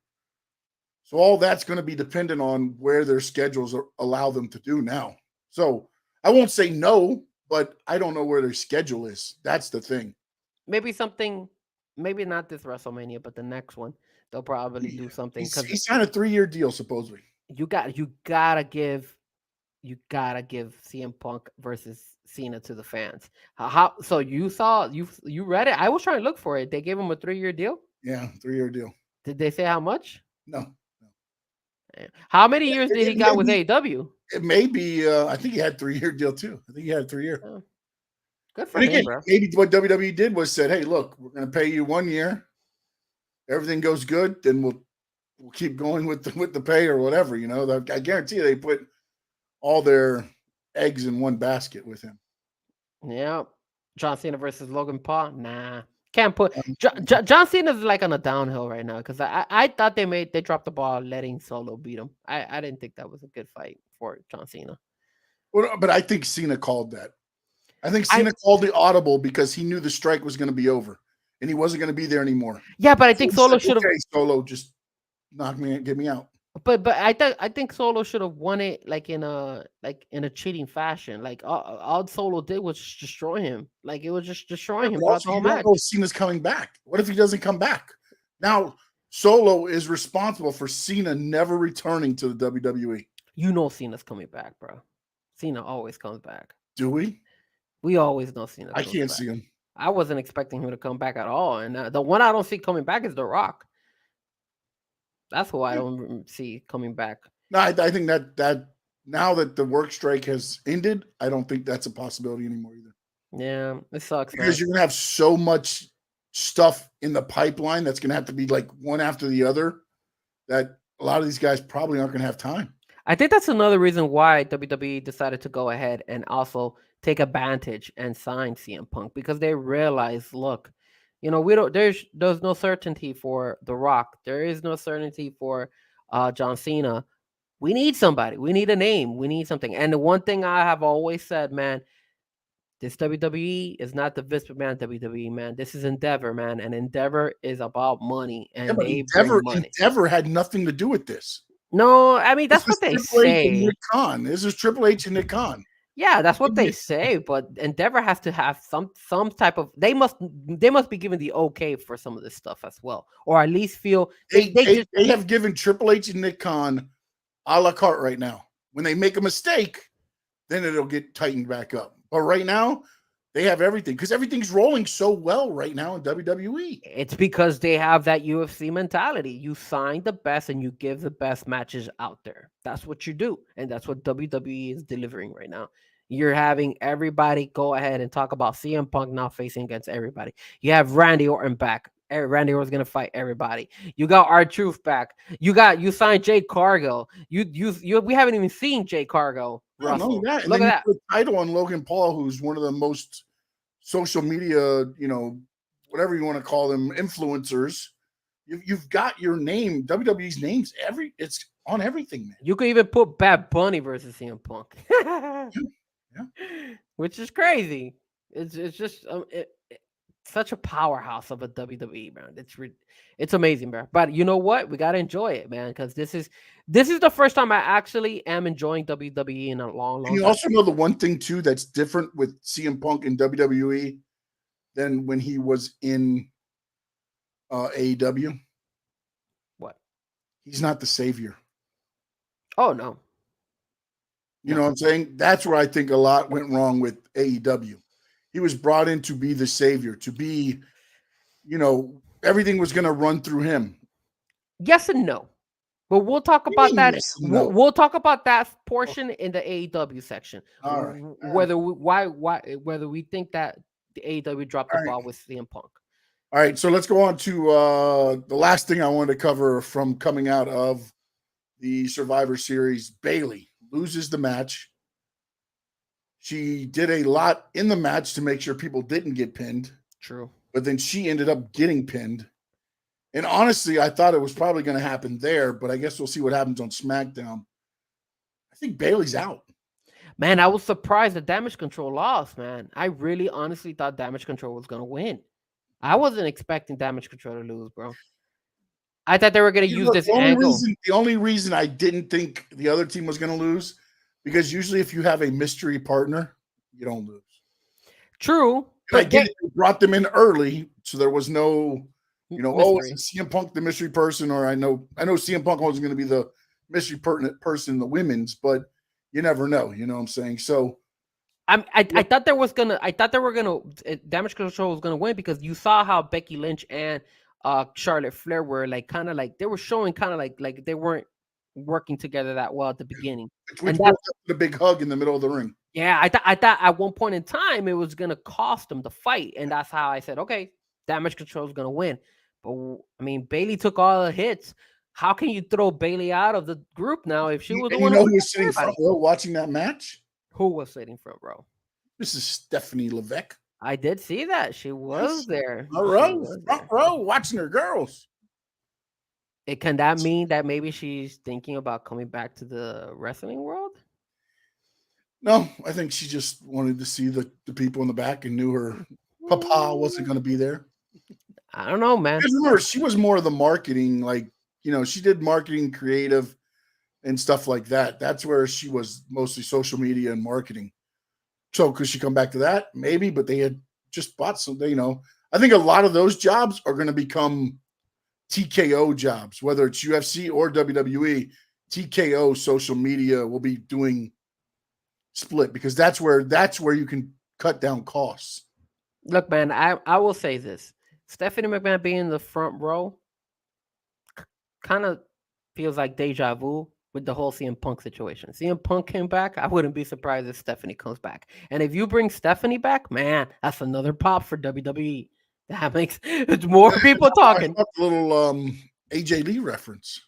So all that's going to be dependent on where their schedules allow them to do now. So I won't say no, but I don't know where their schedule is. That's the thing. Maybe not this WrestleMania, but the next one. They'll probably do something. He signed a 3-year deal, supposedly. You gotta give CM Punk versus Cena to the fans. So you read it? I was trying to look for it. They gave him a 3-year deal? Yeah, 3-year deal. Did they say how much? No. How many years did he got with AEW? It may be I think he had a 3-year deal too. I think he had a 3-year. Oh. Good for him, bro. Maybe what WWE did was said, "Hey, look, we're going to pay you 1 year. Everything goes good, then we'll keep going with the pay or whatever." I guarantee you they put all their eggs in one basket with him. Yeah. John Cena versus Logan Paul? Nah. Can't put John Cena's like on a downhill right now because I thought they dropped the ball letting Solo beat him. I didn't think that was a good fight for John Cena. Well, but I think Cena called that. I think Cena called the audible because he knew the strike was going to be over and he wasn't going to be there anymore. Yeah, but I think Solo should have. Okay, Solo, just knock me, get me out. But I think Solo should have won it like in a cheating fashion. Like all Solo did was destroy him. Like it was just destroying him throughout the whole match. Cena's coming back. What if he doesn't come back? Now Solo is responsible for Cena never returning to the WWE. Cena's coming back, bro. Cena always comes back. Do we? We always know Cena. I can't see him. I wasn't expecting him to come back at all. And the one I don't see coming back is The Rock. That's who I don't see coming back. No, I think that now that the work strike has ended, I don't think that's a possibility anymore either. Yeah, it sucks. Because you're going to have so much stuff in the pipeline that's going to have to be like one after the other that a lot of these guys probably aren't going to have time. I think that's another reason why WWE decided to go ahead and also take advantage and sign CM Punk because they realized, look, there's no certainty for The Rock. There is no certainty for John Cena. We need somebody. We need a name. We need something. And the one thing I have always said, man, this WWE is not the Vince McMahon WWE, man. This is Endeavor, man. And Endeavor is about money. And Endeavor had nothing to do with this. No, I mean, that's what they say. This is Triple H and Nick Khan. Yeah, that's what they say, but Endeavor has to have some type of they must be given the okay for some of this stuff as well, or at least feel they have given Triple H and Nick Khan a la carte right now. When they make a mistake, then it'll get tightened back up. But right now, they have everything because everything's rolling so well right now in WWE. It's because they have that UFC mentality. You sign the best and you give the best matches out there. That's what you do. And that's what WWE is delivering right now. You're having everybody go ahead and talk about CM Punk now facing against everybody. You have Randy Orton back. Randy Orton's gonna fight everybody. You got R-Truth back. You signed Jade Cargill. We haven't even seen Jade Cargill. Look at that. Put a title on Logan Paul, who's one of the most social media, whatever you want to call them, influencers. You've got your name, WWE's names. It's on everything, man. You could even put Bad Bunny versus CM Punk. Yeah. Which is crazy. It's just such a powerhouse of a WWE, man. It's amazing, bro. But you know what? We gotta enjoy it, man, because this is the first time I actually am enjoying WWE in a long time. You also know the one thing too that's different with CM Punk in WWE than when he was in AEW. What? He's not the savior. Oh no. You know what I'm saying? That's where I think a lot went wrong with AEW. He was brought in to be the savior, to be, everything was going to run through him. Yes and no. But we'll talk about that. Yes, no. We'll talk about that portion in the AEW section. All right. Whether we think that the AEW dropped the ball with CM Punk. All right, so let's go on to the last thing I wanted to cover from coming out of the Survivor Series. Bayley loses the match. She did a lot in the match to make sure people didn't get pinned. True. But then she ended up getting pinned. And honestly, I thought it was probably going to happen there, but I guess we'll see what happens on SmackDown. I think Bayley's out. Man, I was surprised that Damage Control lost, man. I really honestly thought Damage Control was going to win. I wasn't expecting Damage Control to lose, bro. I thought they were going to use this angle. The only reason I didn't think the other team was going to lose, because usually if you have a mystery partner, you don't lose. True. And I get it. They brought them in early, so there was no, is CM Punk the mystery person? Or I know CM Punk wasn't going to be the mystery person in the women's, but you never know. You know what I'm saying? So I thought they were gonna Damage Control was gonna win because you saw how Becky Lynch and Charlotte Flair were they were showing like they weren't working together that well at the beginning. Which brought the big hug in the middle of the ring. Yeah, I thought at one point in time it was gonna cost them the fight, and that's how I said, okay, Damage Control is gonna win. But I mean, Bayley took all the hits. How can you throw Bayley out of the group now if she was the one who was sitting front row watching that match? Who was sitting front row? This is Stephanie Levesque. I did see that. She was there. Front row, watching her girls. Can that mean that maybe she's thinking about coming back to the wrestling world? No, I think she just wanted to see the people in the back and knew her papa wasn't going to be there. I don't know, man. Remember, she was more of the marketing, she did marketing, creative, and stuff like that. That's where she was mostly social media and marketing. So could she come back to that? Maybe, but they had just bought some, I think a lot of those jobs are going to become TKO jobs, whether it's UFC or WWE. TKO social media will be doing split because that's where you can cut down costs. Look, man, I will say this. Stephanie McMahon being in the front row kind of feels like deja vu with the whole CM Punk situation. CM Punk came back. I wouldn't be surprised if Stephanie comes back. And if you bring Stephanie back, man, that's another pop for WWE. That makes it's more people talking. A little AJ Lee reference.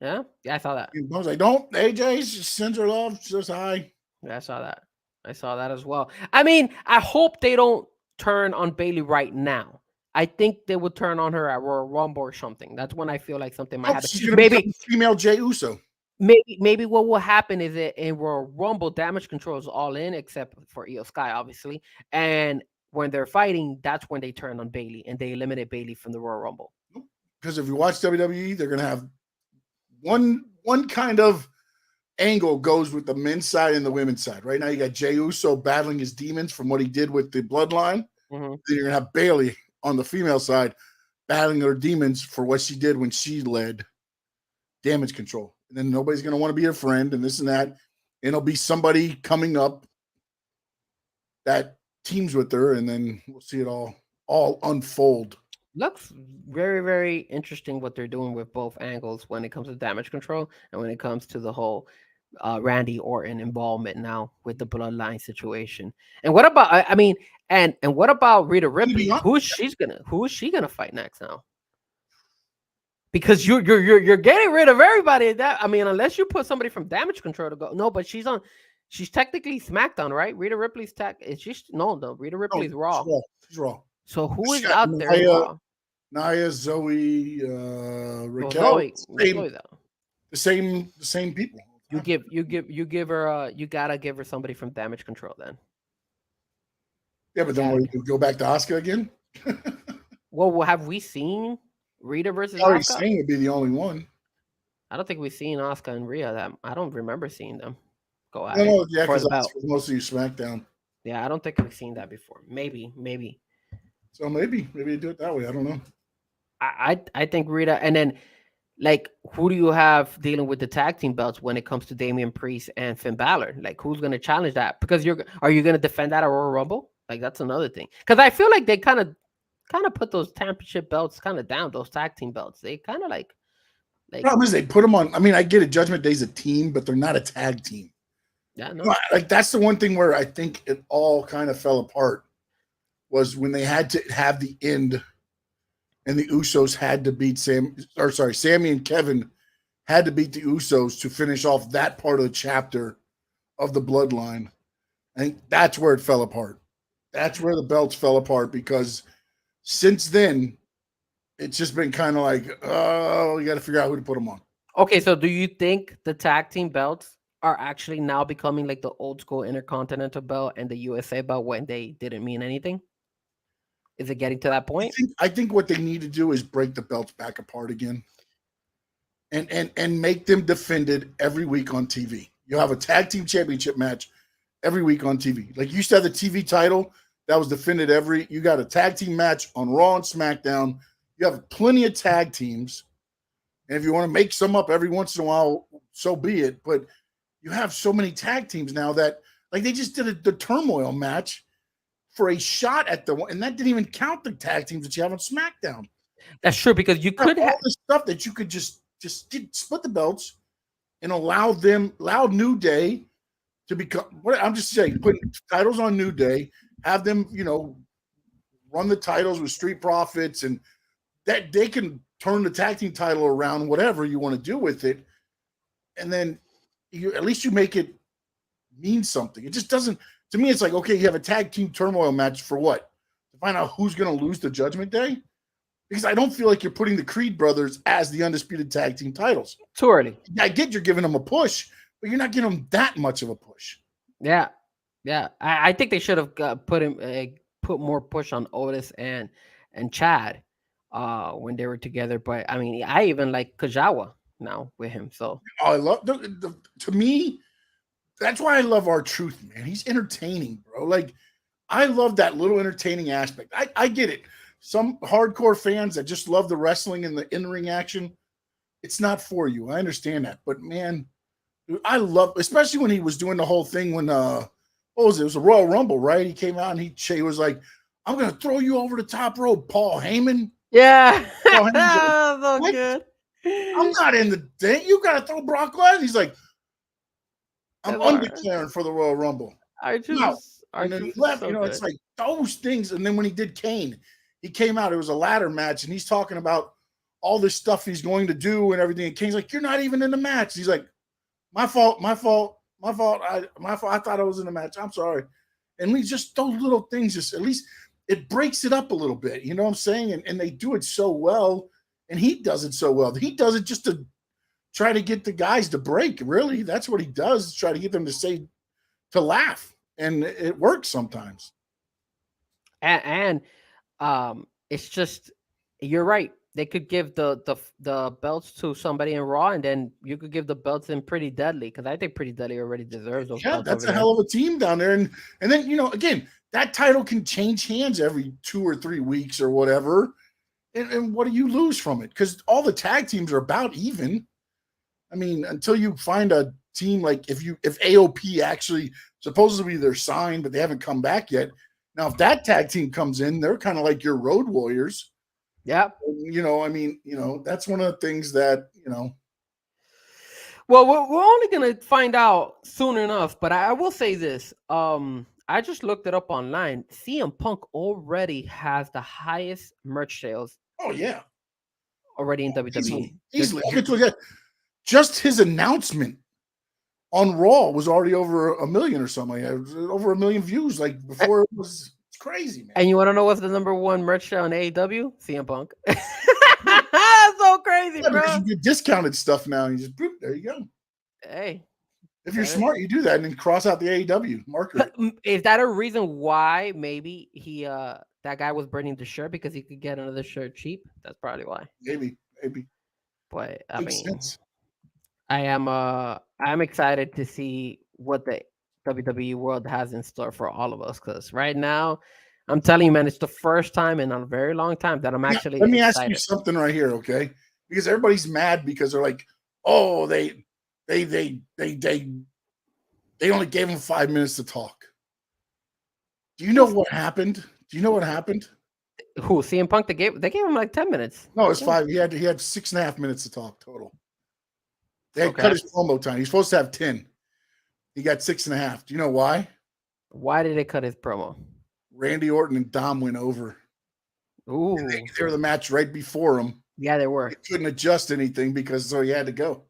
Yeah, I saw that. I was like, don't AJ sends her love, says hi. Yeah, I saw that as well. I mean, I hope they don't turn on Bayley right now. I think they would turn on her at Royal Rumble or something. That's when I feel like something might happen. Maybe female Jey Uso. Maybe what will happen is that in Royal Rumble, Damage Control is all in except for Io Sky, obviously. And when they're fighting, that's when they turn on Bayley and they eliminate Bayley from the Royal Rumble. Because if you watch WWE, they're gonna have one kind of angle goes with the men's side and the women's side. Right now, you got Jey Uso battling his demons from what he did with the bloodline. Mm-hmm. Then you're gonna have Bayley on the female side battling her demons for what she did when she led Damage Control. And then nobody's gonna want to be her friend and this and that. And it'll be somebody coming up that teams with her, and then we'll see it all unfold. Looks very, very interesting what they're doing with both angles when it comes to Damage Control and when it comes to the whole Randy Orton involvement now with the bloodline situation. And what about and what about Rhea Ripley? Who is she gonna fight next now? Because you're getting rid of everybody. That unless you put somebody from Damage Control to go. No, but she's technically SmackDown, right? Rhea Ripley's Rhea Ripley's Raw. She's Raw. So who is out there? Nia, Zoe, Raquel, the same people. You give her you gotta give her somebody from Damage Control then. Yeah, but then we go back to Asuka again. Well, have we seen Rita versus Asuka? Asuka would be the only one. I don't think we've seen Asuka and Rhea. I don't remember seeing them go at it. Yeah, because Asuka was mostly SmackDown. Yeah, I don't think we've seen that before. Maybe. So maybe you do it that way. I don't know. I think Rita, and then like who do you have dealing with the tag team belts when it comes to Damian Priest and Finn Balor? Like who's going to challenge that? Because are you going to defend that at Royal Rumble? Like that's another thing. Because I feel like they kind of put those championship belts kind of down. Those tag team belts, they kind of like. Problem is they put them on. I mean, I get it. Judgment Day's a team, but they're not a tag team. Yeah, no. Like that's the one thing where I think it all kind of fell apart was when they had to have the end. And the Usos had to beat Sammy and Kevin had to beat the Usos to finish off that part of the chapter of the bloodline. I think that's where it fell apart. That's where the belts fell apart because since then, it's just been kind of like, oh, you got to figure out who to put them on. Okay, so do you think the tag team belts are actually now becoming like the old school Intercontinental belt and the USA belt when they didn't mean anything? Is it getting to that point? I think what they need to do is break the belts back apart again and make them defended every week on TV. You'll have a tag team championship match every week on TV. Like you used to have the TV title that was defended you got a tag team match on Raw and SmackDown. You have plenty of tag teams. And if you want to make some up every once in a while, so be it. But you have so many tag teams now that like they just did the Turmoil match for a shot at the one, and that didn't even count the tag teams that you have on SmackDown. That's true because you could have all this stuff that you could just split the belts and allow New Day to become. What I'm just saying, put titles on New Day, have them, run the titles with Street Profits, and that they can turn the tag team title around, whatever you want to do with it, and then at least you make it mean something. It just doesn't. To me, it's like, okay, you have a tag team turmoil match for what? To find out who's going to lose the Judgment Day? Because I don't feel like you're putting the Creed brothers as the undisputed tag team titles. Too early. I get you're giving them a push, but you're not giving them that much of a push. Yeah. I think they should have put more push on Otis and Chad when they were together. But I mean, I even like Kajawa now with him. So I love to me. That's why I love R-Truth, man. He's entertaining, bro. Like, I love that little entertaining aspect. I get it. Some hardcore fans that just love the wrestling and the in-ring action, it's not for you. I understand that. But, man, I love, especially when he was doing the whole thing when, what was it? It was a Royal Rumble, right? He came out and he was like, I'm going to throw you over the top rope, Paul Heyman. Yeah. Paul That was so good. I'm not in the day. You got to throw Brock Lesnar. He's like, I'm undeclaring for the Royal Rumble. And then he left, it's like those things. And then when he did Kane, he came out. It was a ladder match, and he's talking about all this stuff he's going to do and everything. And Kane's like, "You're not even in the match." He's like, "My fault. I thought I was in the match. I'm sorry." And we just those little things, just at least it breaks it up a little bit. You know what I'm saying? And they do it so well, and he does it so well. He does it just to try to get the guys to break. Really, that's what he does. Try to get them to laugh, and it works sometimes. And it's just, you're right. they could give the belts to somebody in Raw, and then you could give the belts in Pretty Deadly, because I think Pretty Deadly already deserves those belts. That's over a hell of a team down there, and then again, that title can change hands every 2 or 3 weeks or whatever, and what do you lose from it? Because all the tag teams are about even. I mean, until you find a team like if AOP actually supposedly they're signed, but they haven't come back yet. Now, if that tag team comes in, they're kind of like your Road Warriors. Yeah. I mean, that's one of the things that, Well, we're only going to find out soon enough, but I will say this. I just looked it up online. CM Punk already has the highest merch sales. Oh, yeah. Already in WWE. Easily. Just his announcement on Raw was already over 1 million or something. It was over 1 million views before it was. It's crazy, man. And you want to know what's the number one merch show in AEW? CM Punk. That's so crazy, bro. Because you get discounted stuff now. And you just, boop, there you go. Hey. If you're smart, you do that and then cross out the AEW marker. Is that a reason why maybe that guy was burning the shirt because he could get another shirt cheap? That's probably why. Maybe. But Makes sense. I'm excited to see what the WWE world has in store for all of us, because right now, I'm telling you, man, it's the first time in a very long time that I'm actually Let me excited. ask you something right here, okay? Because everybody's mad because they're like, oh, they only gave him 5 minutes to talk. Do you know what happened? Who, CM Punk? They gave him like 10 minutes. No, it's 5. He had 6.5 minutes to talk total. They had cut his promo time. He's supposed to have 10. He got 6.5. Do you know why? Why did they cut his promo? Randy Orton and Dom went over. Ooh. They were the match right before him. Yeah, they were. They couldn't adjust anything because so he had to go.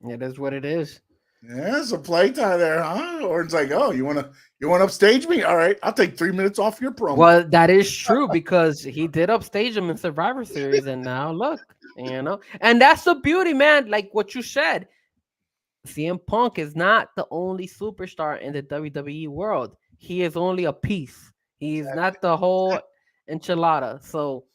It is what it is. Yeah, it's a playtime there, huh? Orton's like, oh, you want to upstage me? All right, I'll take 3 minutes off your promo. Well, that is true because he did upstage him in Survivor Series, and now look, and that's the beauty, man. Like what you said, CM Punk is not the only superstar in the WWE world. He is only a piece. He's not the whole enchilada. So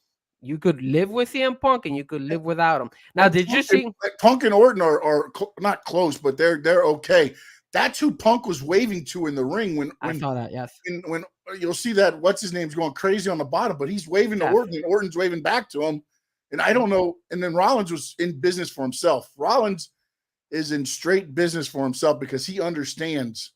you could live with CM Punk and you could live without him. Now, did you see Punk and Orton are not close, but they're okay. That's who Punk was waving to in the ring when I saw that. Yes, when you'll see that what's his name's going crazy on the bottom, but he's waving to Orton and Orton's waving back to him. And I don't know. And then Rollins was in business for himself. Rollins is in straight business for himself because he understands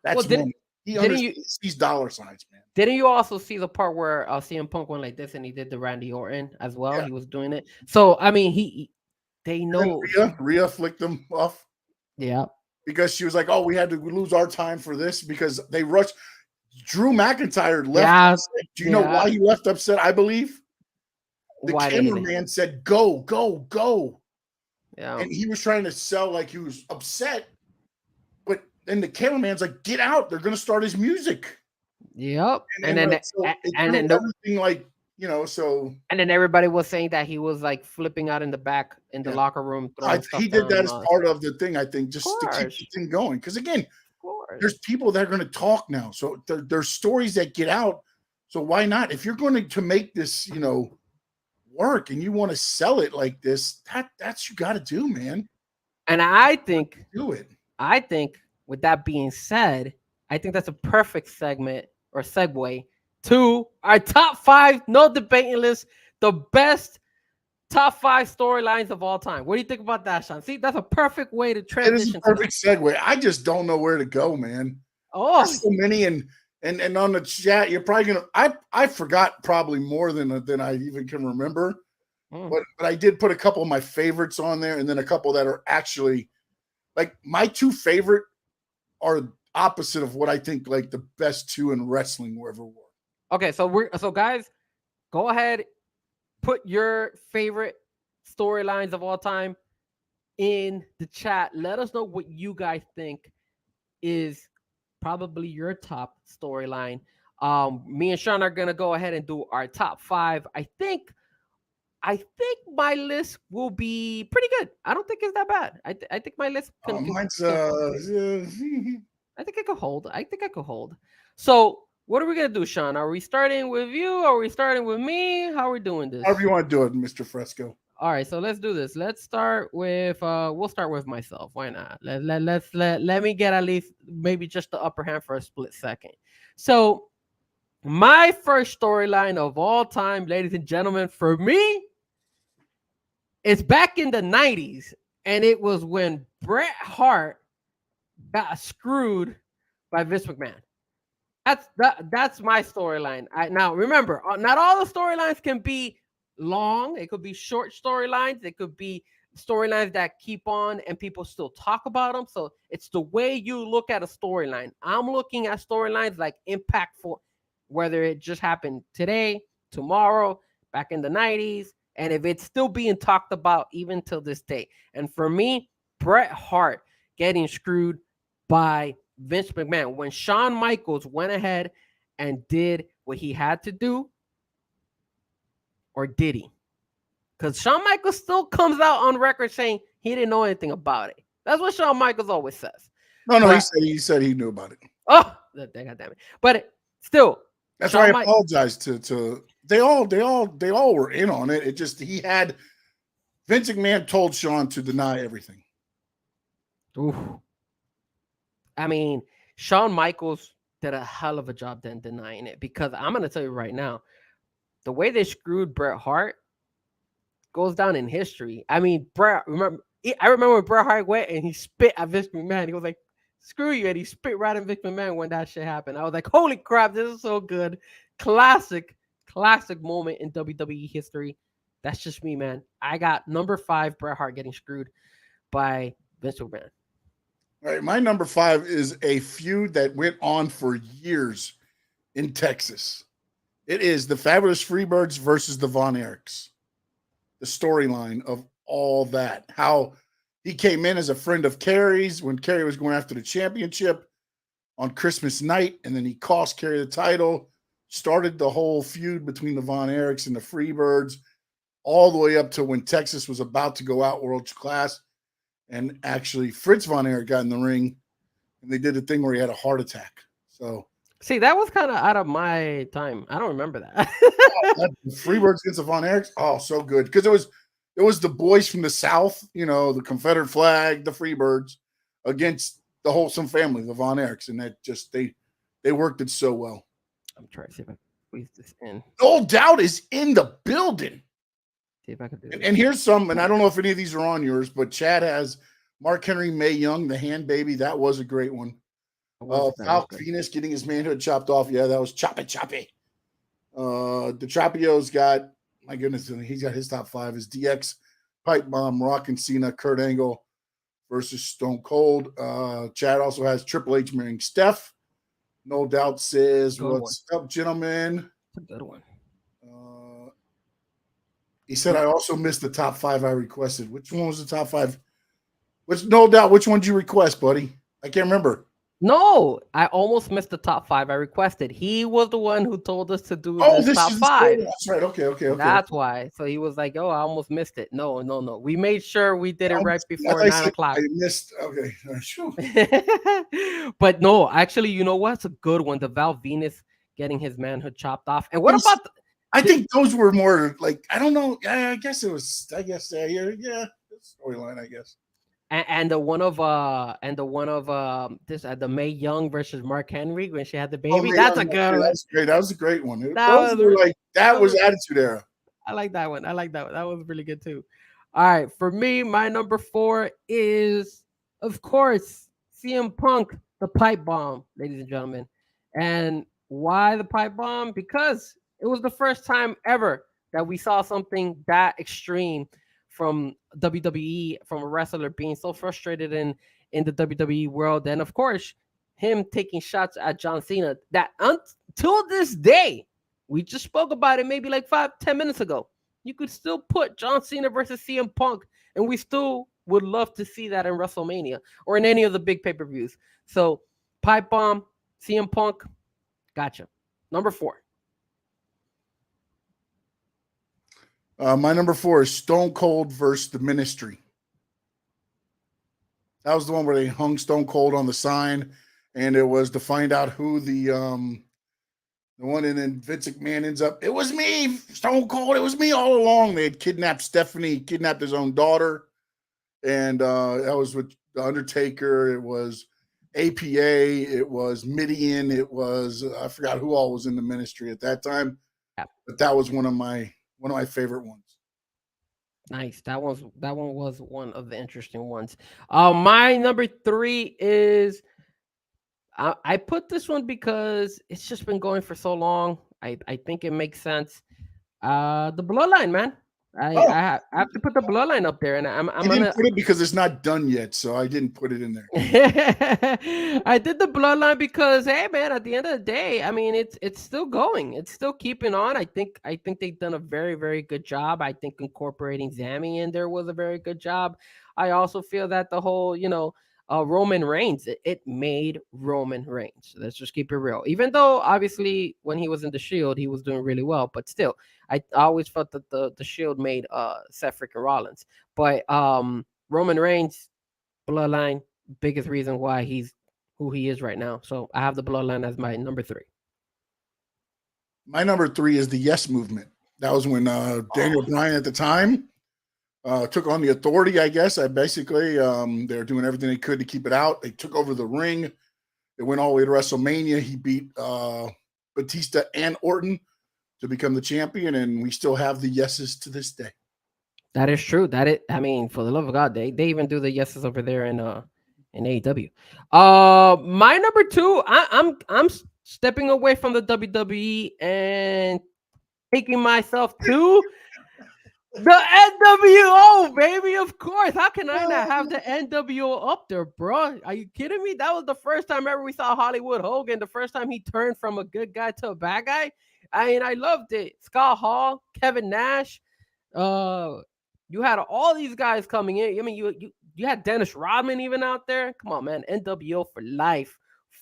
that's money. He understands these dollar signs, man. Didn't you also see the part where CM Punk went like this and he did the Randy Orton as well? Yeah. He was doing it. So I mean, they know. Rhea flicked them off. Yeah, because she was like, "Oh, we had to lose our time for this because they rushed." Drew McIntyre left. Yeah. Do you know why he left upset? I believe the cameraman said, "Go, go, go." Yeah, and he was trying to sell like he was upset, but then the cameraman's like, "Get out! They're going to start his music." Yep, and then everything like so. And then everybody was saying that he was like flipping out in the back in the locker room. He did that as part of the thing, I think, just to keep the thing going. Because again, there's people that are going to talk now, so there's stories that get out. So why not? If you're going to make this, work and you want to sell it like this, that's you got to do, man. And I think do it. I think with that being said, I think that's a perfect segment or segue to our top 5, no debating list, the best top 5 storylines of all time. What do you think about that, Sean? See, that's a perfect way to transition. It is a perfect segue. I just don't know where to go, man. Oh, there's so many, and on the chat, you're probably gonna. I forgot probably more than I even can remember, but I did put a couple of my favorites on there, and then a couple that are actually like my 2 favorite are opposite of what I think like the best 2 in wrestling were ever were. Okay, so guys, go ahead, put your favorite storylines of all time in the chat. Let us know what you guys think is probably your top storyline. Me and Sean are gonna go ahead and do our top 5. I think my list will be pretty good. I don't think it's that bad. I think my list mine's I think I could hold. So What are we gonna do, Sean? Are we starting with you? Are we starting with me? How are we doing this? However you want to do it, Mr. Frezko. All right, so let's do this. Let's start with we'll start with myself. Why not? Let me get at least maybe just the upper hand for a split second. So my first storyline of all time, ladies and gentlemen, for me, is back in the 90s, and it was when Bret Hart got screwed by Vince McMahon. That's my storyline. Now remember, not all the storylines can be long. It could be short storylines. It could be storylines that keep on and people still talk about them. So it's the way you look at a storyline. I'm looking at storylines like impactful, whether it just happened today, tomorrow, back in the 90s, and if it's still being talked about even till this day. And for me, Bret Hart getting screwed by Vince McMahon, when Shawn Michaels went ahead and did what he had to do, or did he? Because Shawn Michaels still comes out on record saying he didn't know anything about it. That's what Shawn Michaels always says. No, he said he knew about it. Oh, God damn it! But still, that's why I apologize to they all were in on it. It just Vince McMahon told Shawn to deny everything. Ooh. I mean, Shawn Michaels did a hell of a job then denying it, because I'm going to tell you right now, the way they screwed Bret Hart goes down in history. I mean, I remember when Bret Hart went and he spit at Vince McMahon. He was like, screw you. And he spit right at Vince McMahon when that shit happened. I was like, holy crap, this is so good. Classic moment in WWE history. That's just me, man. I got number 5, Bret Hart getting screwed by Vince McMahon. All right, my number 5 is a feud that went on for years in Texas. It is the Fabulous Freebirds versus the Von Erichs. The storyline of all that. How he came in as a friend of Kerry's when Kerry was going after the championship on Christmas night, and then he cost Kerry the title, started the whole feud between the Von Erichs and the Freebirds, all the way up to when Texas was about to go out world class. And actually, Fritz Von Erich got in the ring, and they did a thing where he had a heart attack. So, see, that was kind of out of my time. I don't remember that. Freebirds against the Von Erichs, oh, so good, because it was the boys from the South, the Confederate flag, the Freebirds, against the wholesome family, the Von Erichs, and that just they worked it so well. I'm trying to see if I can squeeze this in. No doubt is in the building. See if I can do it. And here's some, and I don't know if any of these are on yours, but Chad has Mark Henry May Young, the hand baby. That was a great one. Falk Venus getting his manhood chopped off. Yeah, that was choppy. DiTrapio's got, my goodness, he's got his top 5 is DX, Pipe Bomb, Rock and Cena, Kurt Angle versus Stone Cold. Chad also has Triple H marrying Steph. No Doubt says, what's up, gentlemen? That's a good one. He said, I also missed the top 5 I requested. Which one was the top 5? No Doubt, which one did you request, buddy? I can't remember. No, I almost missed the top 5 I requested. He was the one who told us to do this top 5. That's right. Okay. That's why. So he was like, oh, I almost missed it. No. We made sure we did it right before 9 o'clock. I missed. Okay. Sure. But no, actually, you know what? It's a good one. The Val Venus getting his manhood chopped off. And what about... I think those were more like, I don't know. Yeah, the storyline, I guess. And the one of the Mae Young versus Mark Henry when she had the baby. That's a good one. That's great. That was a great one. That was Attitude Era. I like that one. That was really good too. All right, for me, my number 4 is, of course, CM Punk, the pipe bomb, ladies and gentlemen. And why the pipe bomb? Because it was the first time ever that we saw something that extreme from WWE, from a wrestler being so frustrated in the WWE world. And of course, him taking shots at John Cena that until this day, we just spoke about it maybe like 5-10 minutes ago. You could still put John Cena versus CM Punk, and we still would love to see that in WrestleMania or in any of the big pay-per-views. So, pipe bomb, CM Punk, gotcha. Number 4. My number 4 is Stone Cold versus the Ministry. That was the one where they hung Stone Cold on the sign, and it was to find out who the The one, and then Vince McMahon ends up, it was me, Stone Cold, it was me all along. They had kidnapped Stephanie, kidnapped his own daughter. And that was with The Undertaker. It was APA. It was Midian. It was, I forgot who all was in the ministry at that time. Yeah. But that was one of my favorite ones. Nice. That one was one of the interesting ones. My number 3 is I put this one because it's just been going for so long. I think it makes sense. The Bloodline, man. I have to put the Bloodline up there, and I didn't put it because it's not done yet, so I didn't put it in there. I did the Bloodline because, hey, man, at the end of the day, I mean, it's still going, it's still keeping on. I think they've done a very, very good job. I think incorporating Zammy in there was a very good job. I also feel that the whole, Roman Reigns, it made Roman Reigns. Let's just keep it real. Even though obviously when he was in the Shield, he was doing really well, but still, I always felt that the Shield made Seth freaking Rollins. But Roman Reigns, Bloodline, biggest reason why he's who he is right now. So I have the Bloodline as my number 3. My number 3 is the Yes Movement. That was when Daniel Bryan at the time took on the Authority, I guess. They were doing everything they could to keep it out. They took over the ring. It went all the way to WrestleMania. He beat Batista and Orton to become the champion, and we still have the yeses to this day. That is true. I mean, for the love of God, they even do the yeses over there in AEW. My number 2, I'm stepping away from the WWE and taking myself to the NWO, baby. Of course. How can I not have the NWO up there, bro? Are you kidding me? That was the first time ever we saw Hollywood Hogan. The first time he turned from a good guy to a bad guy. I mean, I loved it. Scott Hall, Kevin Nash. You had all these guys coming in. I mean, you had Dennis Rodman even out there. Come on, man. NWO for life.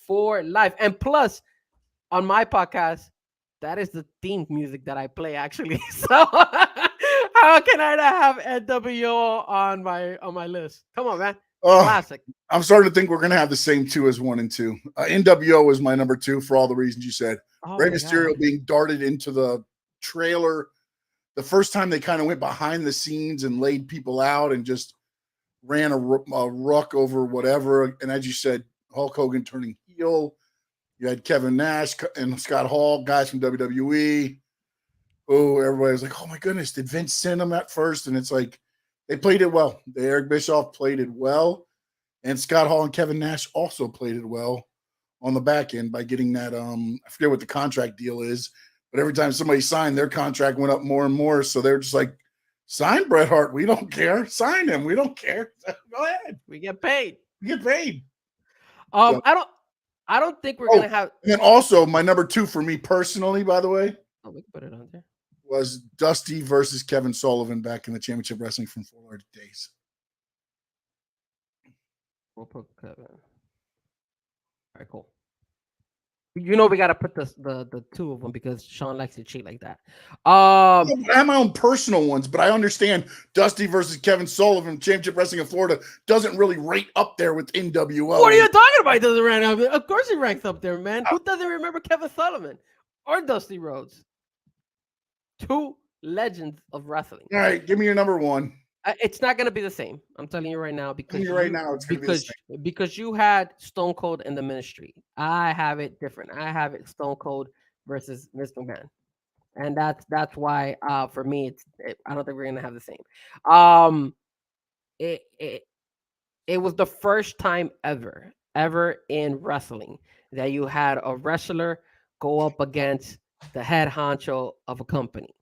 For life. And plus, on my podcast, that is the theme music that I play, actually. So how can I not have NWO on my list? Come on, man. Classic. I'm starting to think we're going to have the same 2 as 1 and 2. NWO is my number 2 for all the reasons you said. Rey Mysterio being darted into the trailer. The first time they kind of went behind the scenes and laid people out and just ran a ruck over whatever. And as you said, Hulk Hogan turning heel. You had Kevin Nash and Scott Hall, guys from WWE. Oh, everybody was like, oh my goodness, did Vince send them at first? And it's like, they played it well. Eric Bischoff played it well. And Scott Hall and Kevin Nash also played it well on the back end by getting that, I forget what the contract deal is, but every time somebody signed, their contract went up more and more. So they're just like, sign Bret Hart. We don't care. Sign him. We don't care. Go ahead. We get paid. So, I don't think we're gonna have. And then also my number 2 for me personally, by the way, we can put it on there, was Dusty versus Kevin Sullivan back in the Championship Wrestling from Fort Lauderdale days. We'll put Kevin. All right, cool. We got to put the 2 of them because Sean likes to cheat like that. I have my own personal ones, but I understand Dusty versus Kevin Sullivan, Championship Wrestling in Florida, doesn't really rate up there with NWO. What are you talking about? It doesn't rank up there. Of course he ranks up there, man. Who doesn't remember Kevin Sullivan or Dusty Rhodes? 2 legends of wrestling. All right, give me your number 1. It's not going to be the same. I'm telling you right now because it's going to be the same. Because you had Stone Cold in the Ministry. I have it different. I have it Stone Cold versus Mr. McMahon, and that's why for me I don't think we're going to have the same. It was the first time ever in wrestling that you had a wrestler go up against the head honcho of a company.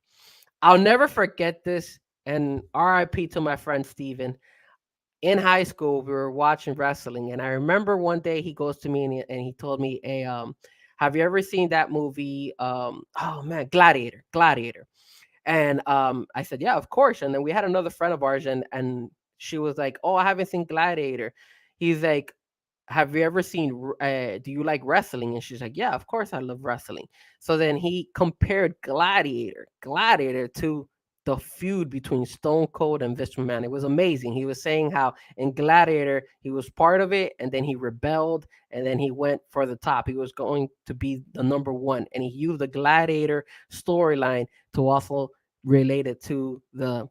I'll never forget this. And RIP to my friend Steven. In high school, we were watching wrestling, and I remember one day he goes to me and he told me, have you ever seen that movie? Gladiator. And I said, yeah, of course. And then we had another friend of ours, and she was like, oh, I haven't seen Gladiator. He's like, have you ever seen, do you like wrestling? And she's like, yeah, of course I love wrestling. So then he compared Gladiator to the feud between Stone Cold and Vince McMahon. It was amazing. He was saying how in Gladiator he was part of it, and then he rebelled, and then he went for the top. He was going to be the number one, and he used the Gladiator storyline to also relate it to the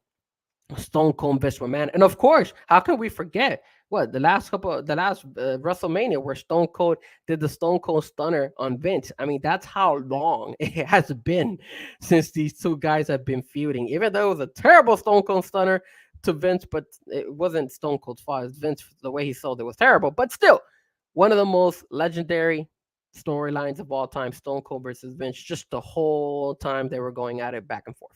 Stone Cold Vince McMahon. And of course, how can we forget the last WrestleMania where Stone Cold did the Stone Cold Stunner on Vince? I mean, that's how long it has been since these two guys have been feuding. Even though it was a terrible Stone Cold Stunner to Vince, but it wasn't Stone Cold's fault. It's Vince, the way he sold it was terrible. But still, one of the most legendary storylines of all time, Stone Cold versus Vince, just the whole time they were going at it back and forth.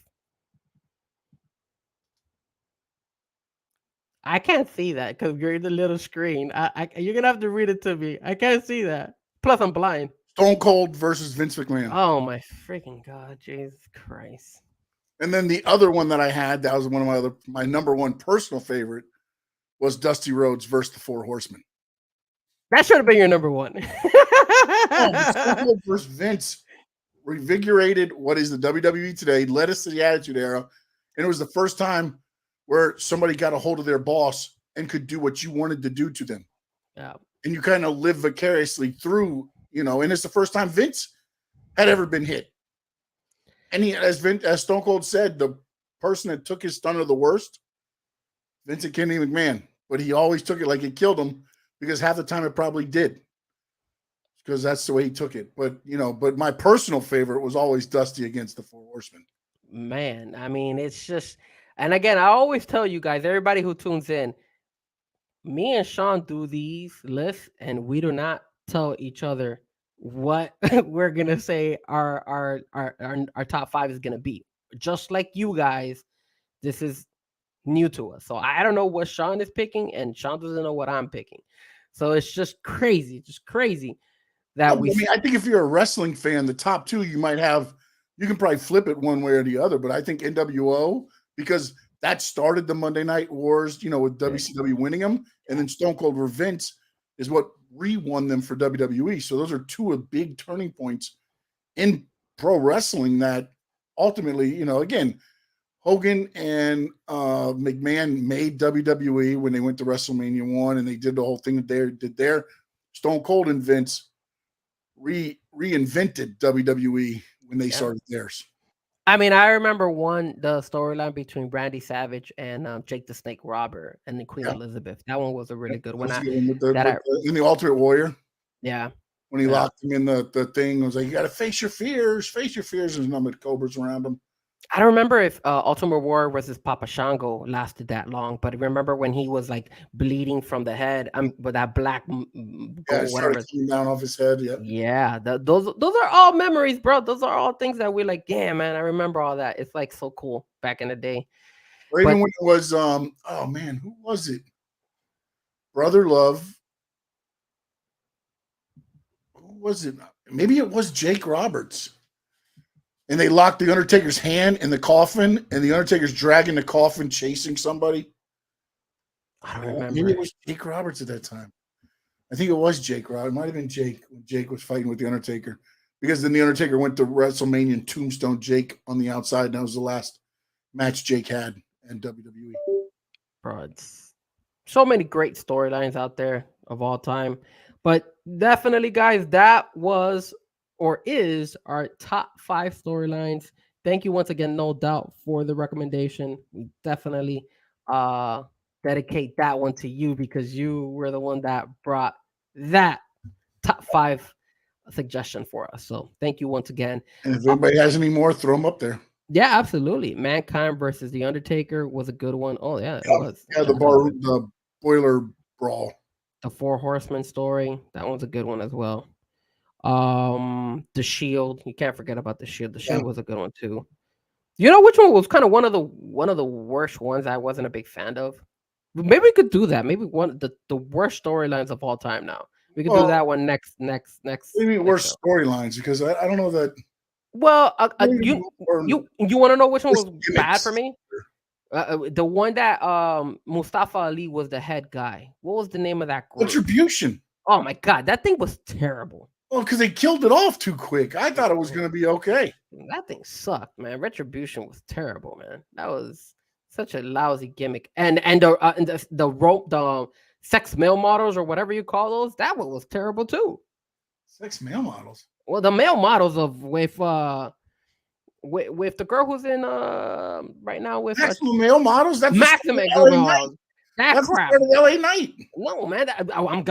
I can't see that because you're in the little screen. You're gonna have to read it to me. I can't see that. Plus, I'm blind. Stone Cold versus Vince McMahon. Oh my freaking God, Jesus Christ! And then the other one that I had, that was one of my number one personal favorite, was Dusty Rhodes versus the Four Horsemen. That should have been your number one. Stone Cold versus Vince revigorated what is the WWE today, led us to the Attitude Era, and it was the first time where somebody got a hold of their boss and could do what you wanted to do to them. Yeah. And you kind of live vicariously through, and it's the first time Vince had ever been hit. And as Stone Cold said, the person that took his stunner the worst, Vincent Kennedy McMahon. But he always took it like it killed him because half the time it probably did. Because that's the way he took it. But my personal favorite was always Dusty against the Four Horsemen. Man, I mean, it's just... And again, I always tell you guys, everybody who tunes in, me and Sean do these lists, and we do not tell each other what we're gonna say our top 5 is gonna be. Just like you guys, this is new to us. So I don't know what Sean is picking, and Sean doesn't know what I'm picking. So it's just crazy that I think if you're a wrestling fan, the top 2 you can probably flip it one way or the other. But I think NWO, because that started the Monday Night Wars, with WCW winning them, and then Stone Cold versus Vince is what re-won them for WWE. So those are 2 of big turning points in pro wrestling that ultimately, again, Hogan and McMahon made WWE when they went to WrestleMania 1, and they did the whole thing that they did there. Stone Cold and Vince reinvented WWE when they started theirs. I mean, I remember the storyline between Randy Savage and Jake the Snake Robber and the Queen Elizabeth. That one was a really good one. In the Ultimate Warrior. Yeah. When he locked him in the thing, it was like, you got to face your fears. Face your fears. There's nothing but cobras around him. I don't remember if Ultimate Warrior versus Papa Shango lasted that long, but remember when he was like bleeding from the head with that black whatever coming down off his head. Yeah. Those are all memories, bro. Those are all things that we're like, yeah, man, I remember all that. It's like so cool back in the day. Or even when it was oh man, who was it? Brother Love. Who was it? Maybe it was Jake Roberts. And they locked the Undertaker's hand in the coffin, and the Undertaker's dragging the coffin, chasing somebody. I don't remember. Maybe it was Jake Roberts at that time. I think it was Jake Roberts. It might have been Jake when Jake was fighting with the Undertaker. Because then the Undertaker went to WrestleMania and tombstone Jake on the outside, and that was the last match Jake had in WWE. Bro, it's so many great storylines out there of all time. But definitely, guys, that was or is our top 5 storylines. Thank you once again, no doubt, for the recommendation. We definitely dedicate that one to you because you were the one that brought that top 5 suggestion for us. So thank you once again. And if anybody has any more, throw them up there. Yeah, absolutely. Mankind versus The Undertaker was a good one. Oh, yeah, it was. Yeah, the boiler brawl. The Four Horsemen story. That one's a good one as well. The Shield. You can't forget about the Shield. The Shield was a good one too. You know which one was kind of one of the worst ones I wasn't a big fan of? Maybe we could do that. Maybe one the worst storylines of all time now. We could do that one next. What do you mean worst storylines? Because I don't know that. Well, you want to know which one was bad for me? The one that Mustafa Ali was the head guy. What was the name of that group? Retribution. Oh my God, that thing was terrible. Well, because they killed it off too quick. I thought it was going to be okay. That thing sucked, man. Retribution was terrible, man. That was such a lousy gimmick. And the sex male models or whatever you call those, that one was terrible too. Sex male models. Well, the male models of with the girl who's in right now with Maximum male models. That's Maximum male models. That's crap. The LA Knight. No, man. I'm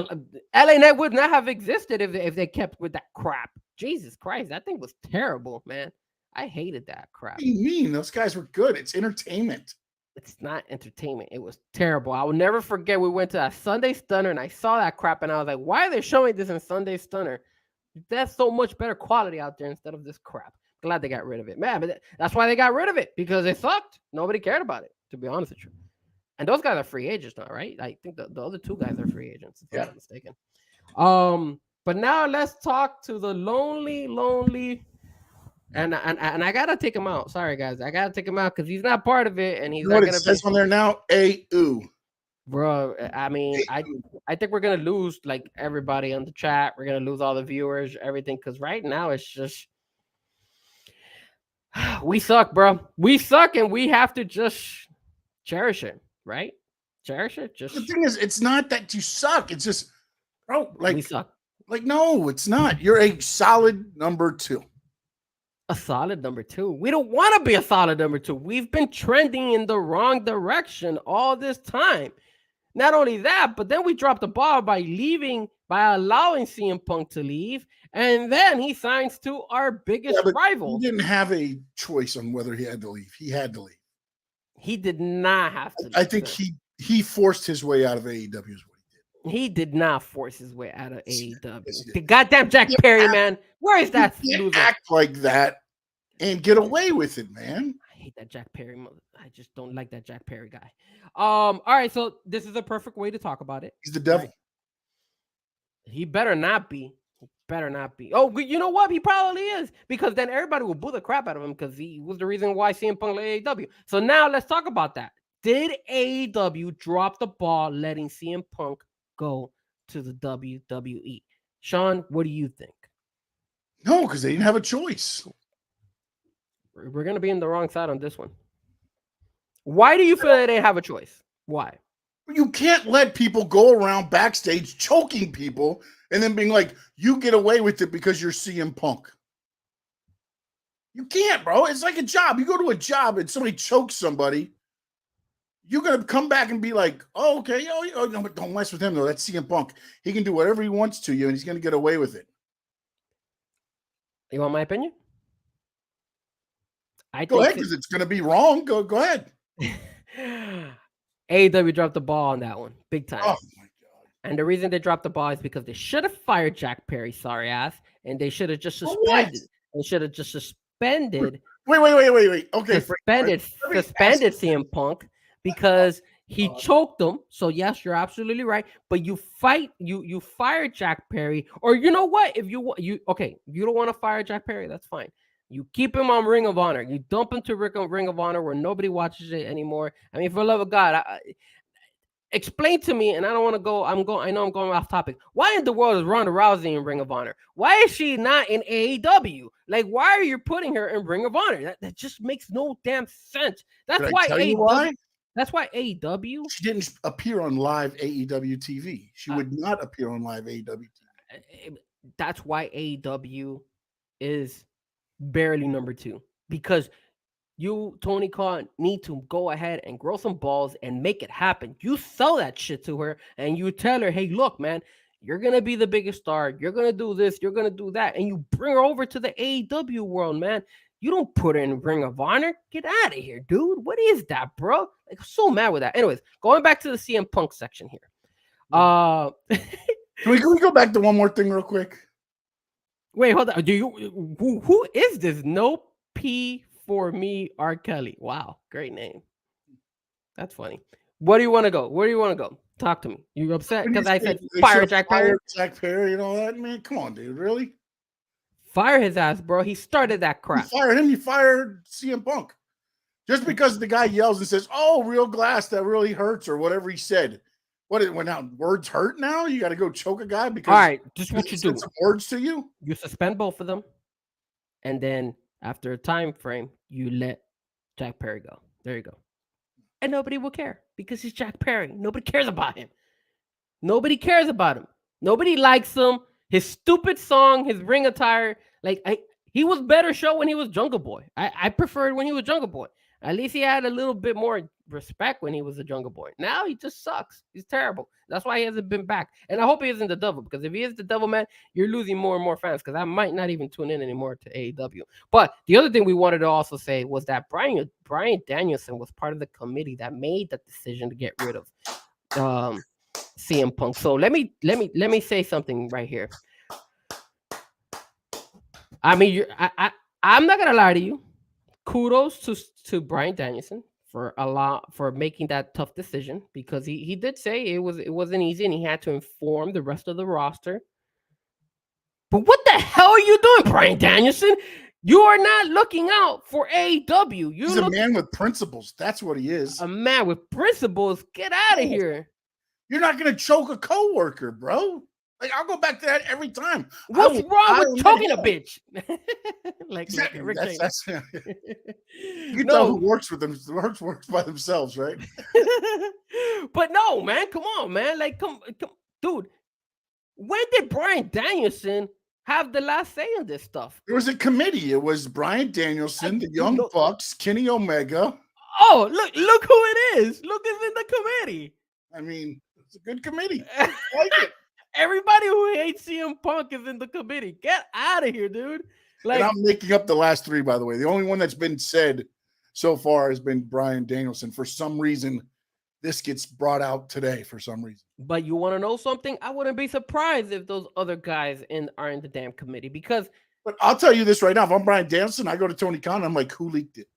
LA Knight would not have existed if they kept with that crap. Jesus Christ, that thing was terrible, man. I hated that crap. What do you mean? Those guys were good. It's entertainment. It's not entertainment. It was terrible. I will never forget. We went to a Sunday Stunner and I saw that crap and I was like, why are they showing this in Sunday Stunner? That's so much better quality out there instead of this crap. Glad they got rid of it, man. But that's why they got rid of it, because it sucked. Nobody cared about it, to be honest with you. And those guys are free agents now, right? I think the other two guys are free agents, if I'm not mistaken. But now let's talk to the lonely, and I gotta take him out. Sorry, guys, I gotta take him out because he's not part of it, and he's not gonna. It says on there now, bro. I mean, I think we're gonna lose like everybody on the chat. We're gonna lose all the viewers, everything, because right now it's just we suck, bro. We suck, and we have to just cherish it. Right? Cherish it. Just the thing is, it's not that you suck. It's just, bro, like we suck. Like, no, it's not. You're a solid number 2. A solid number 2. We don't want to be a solid number 2. We've been trending in the wrong direction all this time. Not only that, but then we dropped the ball by allowing CM Punk to leave, and then he signs to our biggest rival. He didn't have a choice on whether he had to leave. He had to leave. He did not have to. I think he forced his way out of AEW is what he did. He did not force his way out of AEW. The goddamn Jack Perry, man. Where is that loser? Act like that and get away with it, man. I hate that Jack Perry. I just don't like that Jack Perry guy. All right, so this is a perfect way to talk about it. He's the devil. Right? He better not be. Better not be. Oh, you know what? He probably is, because then everybody will boo the crap out of him because he was the reason why CM Punk left AEW. So now let's talk about that. Did AEW drop the ball letting CM Punk go to the WWE? Sean, what do you think? No, because they didn't have a choice. We're going to be in the wrong side on this one. Why do you feel they didn't have a choice? Why? You can't let people go around backstage choking people and then being like, you get away with it because you're CM Punk. You can't, bro. It's like a job. You go to a job and somebody chokes somebody, you're going to come back and be like, oh, okay. Oh, no, but don't mess with him, though. That's CM Punk. He can do whatever he wants to you, and he's going to get away with it. You want my opinion? Go ahead, because it's going to be wrong. Go ahead. AEW dropped the ball on that one, big time. Oh my god! And the reason they dropped the ball is because they should have fired Jack Perry, sorry ass, and they should have just suspended. They should have just suspended. Wait. Okay, suspended CM Punk because he choked them. So yes, you're absolutely right. But you fire Jack Perry, or you know what? If you don't want to fire Jack Perry, that's fine. You keep him on Ring of Honor. You dump him to Ring of Honor where nobody watches it anymore. I mean, for the love of God, explain to me, and I don't want to go. I know I'm going off topic. Why in the world is Ronda Rousey in Ring of Honor? Why is she not in AEW? Like, why are you putting her in Ring of Honor? That just makes no damn sense. That's why AEW. That's why AEW. She didn't appear on live AEW TV. She would not appear on live AEW TV. That's why AEW is barely number 2, because you, Tony Khan, need to go ahead and grow some balls and make it happen. You sell that shit to her and you tell her, hey, look, man, you're going to be the biggest star. You're going to do this. You're going to do that. And you bring her over to the AEW world, man. You don't put her in Ring of Honor. Get out of here, dude. What is that, bro? Like, I'm so mad with that. Anyways, going back to the CM Punk section here. Can we go back to one more thing real quick? Wait, hold on. Who is this? No P for me, R. Kelly. Wow, great name. That's funny. Where do you want to go? Where do you want to go? Talk to me. You upset because I said fire Jack Perry? Jack Perry and all that, man. Come on, dude. Really? Fire his ass, bro. He started that crap. You fired him. You fired CM Punk. Just because the guy yells and says, "Oh, real glass that really hurts," or whatever he said, When now words hurt now? You got to go choke a guy because all right, just what you do. Some words to you. You suspend both of them, and then after a time frame, you let Jack Perry go. There you go. And nobody will care because he's Jack Perry. Nobody cares about him. Nobody cares about him. Nobody likes him. His stupid song, his ring attire, he was better show when he was Jungle Boy. I preferred when he was Jungle Boy. At least he had a little bit more respect when he was a Jungle Boy. Now he just sucks. He's terrible. That's why he hasn't been back. And I hope he isn't the devil, because if he is the devil, man, you're losing more and more fans, because I might not even tune in anymore to AEW. But the other thing we wanted to also say was that Bryan Danielson was part of the committee that made the decision to get rid of CM Punk. So let me say something right here. I mean, I'm not gonna lie to you. Kudos to Bryan Danielson for making that tough decision, because he did say it wasn't easy and he had to inform the rest of the roster. But what the hell are you doing, Bryan Danielson? You are not looking out for AEW. He's a man with principles. That's what he is. A man with principles. Get out of here. You're not going to choke a coworker, bro. Like, I'll go back to that every time. What's wrong with choking a bitch? Exactly. That's you can tell who works with them. Works by themselves, right? But no, man. Come on, man. Like, come, dude. When did Bryan Danielson have the last say on this stuff? There was a committee. It was Bryan Danielson, the Young Bucks, Kenny Omega. Oh, look who it is. Look who's in the committee. I mean, it's a good committee. I like it. Everybody who hates CM Punk is in the committee. Get out of here, dude. Like, and I'm making up the last three, by the way. The only one that's been said so far has been Bryan Danielson. For some reason, this gets brought out today for some reason. But you want to know something? I wouldn't be surprised if those other guys are in the damn committee, because. But I'll tell you this right now. If I'm Bryan Danielson, I go to Tony Khan. I'm like, who leaked it?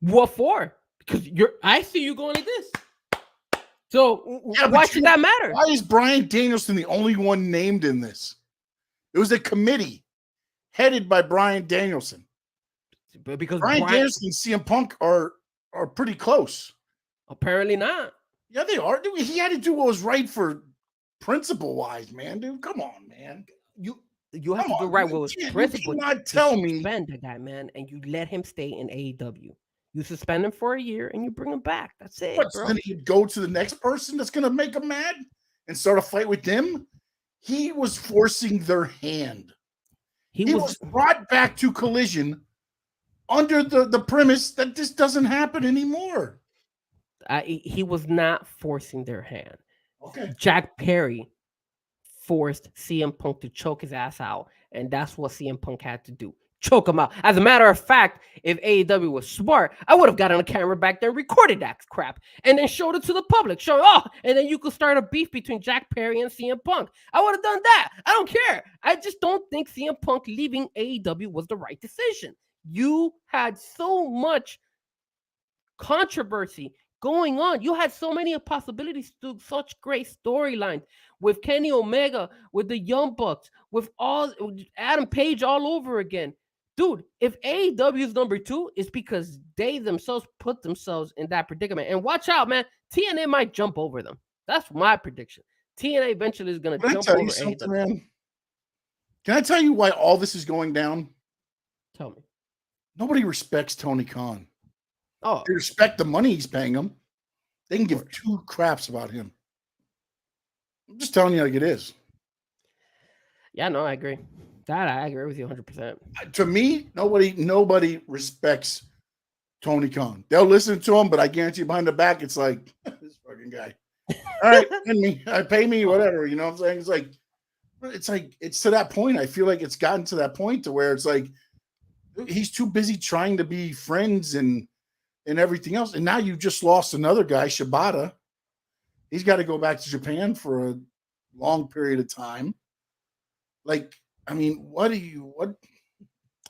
What for? Because I see you going like this. So why should that matter? Why is Bryan Danielson the only one named in this? It was a committee headed by Bryan Danielson. Because Bryan Danielson and CM Punk are pretty close. Apparently not. Yeah, they are. Dude, he had to do what was right for principle-wise, man. Dude, come on, man. You have to do right what was principle. You cannot tell me. Suspend the guy, man, and you let him stay in AEW. You suspend him for a year and you bring him back. That's it, bro. So then he'd go to the next person that's going to make him mad and start a fight with them? He was forcing their hand. He was brought back to Collision under the premise that this doesn't happen anymore. He was not forcing their hand. Okay. Jack Perry forced CM Punk to choke his ass out, and that's what CM Punk had to do. Choke him out. As a matter of fact, if AEW was smart, I would have gotten a camera back there and recorded that crap and then showed it to the public. And then you could start a beef between Jack Perry and CM Punk. I would have done that. I don't care. I just don't think CM Punk leaving AEW was the right decision. You had so much controversy going on. You had so many possibilities to do such great storylines with Kenny Omega, with the Young Bucks, with Adam Page all over again. Dude, if AEW's number 2, it's because they themselves put themselves in that predicament. And watch out, man. TNA might jump over them. That's my prediction. TNA eventually is going to jump over AEW. Man? Can I tell you why all this is going down? Tell me. Nobody respects Tony Khan. Oh, they respect the money he's paying them. They can give two craps about him. I'm just telling you like it is. Yeah, no, I agree. I agree with you 100%. To me, nobody respects Tony Khan. They'll listen to him, but I guarantee you behind the back, it's like, this fucking guy. All right, pay me, whatever. You know what I'm saying? It's to that point. I feel like it's gotten to that point to where it's like he's too busy trying to be friends and everything else. And now you just lost another guy, Shibata. He's got to go back to Japan for a long period of time. Like, I mean, what?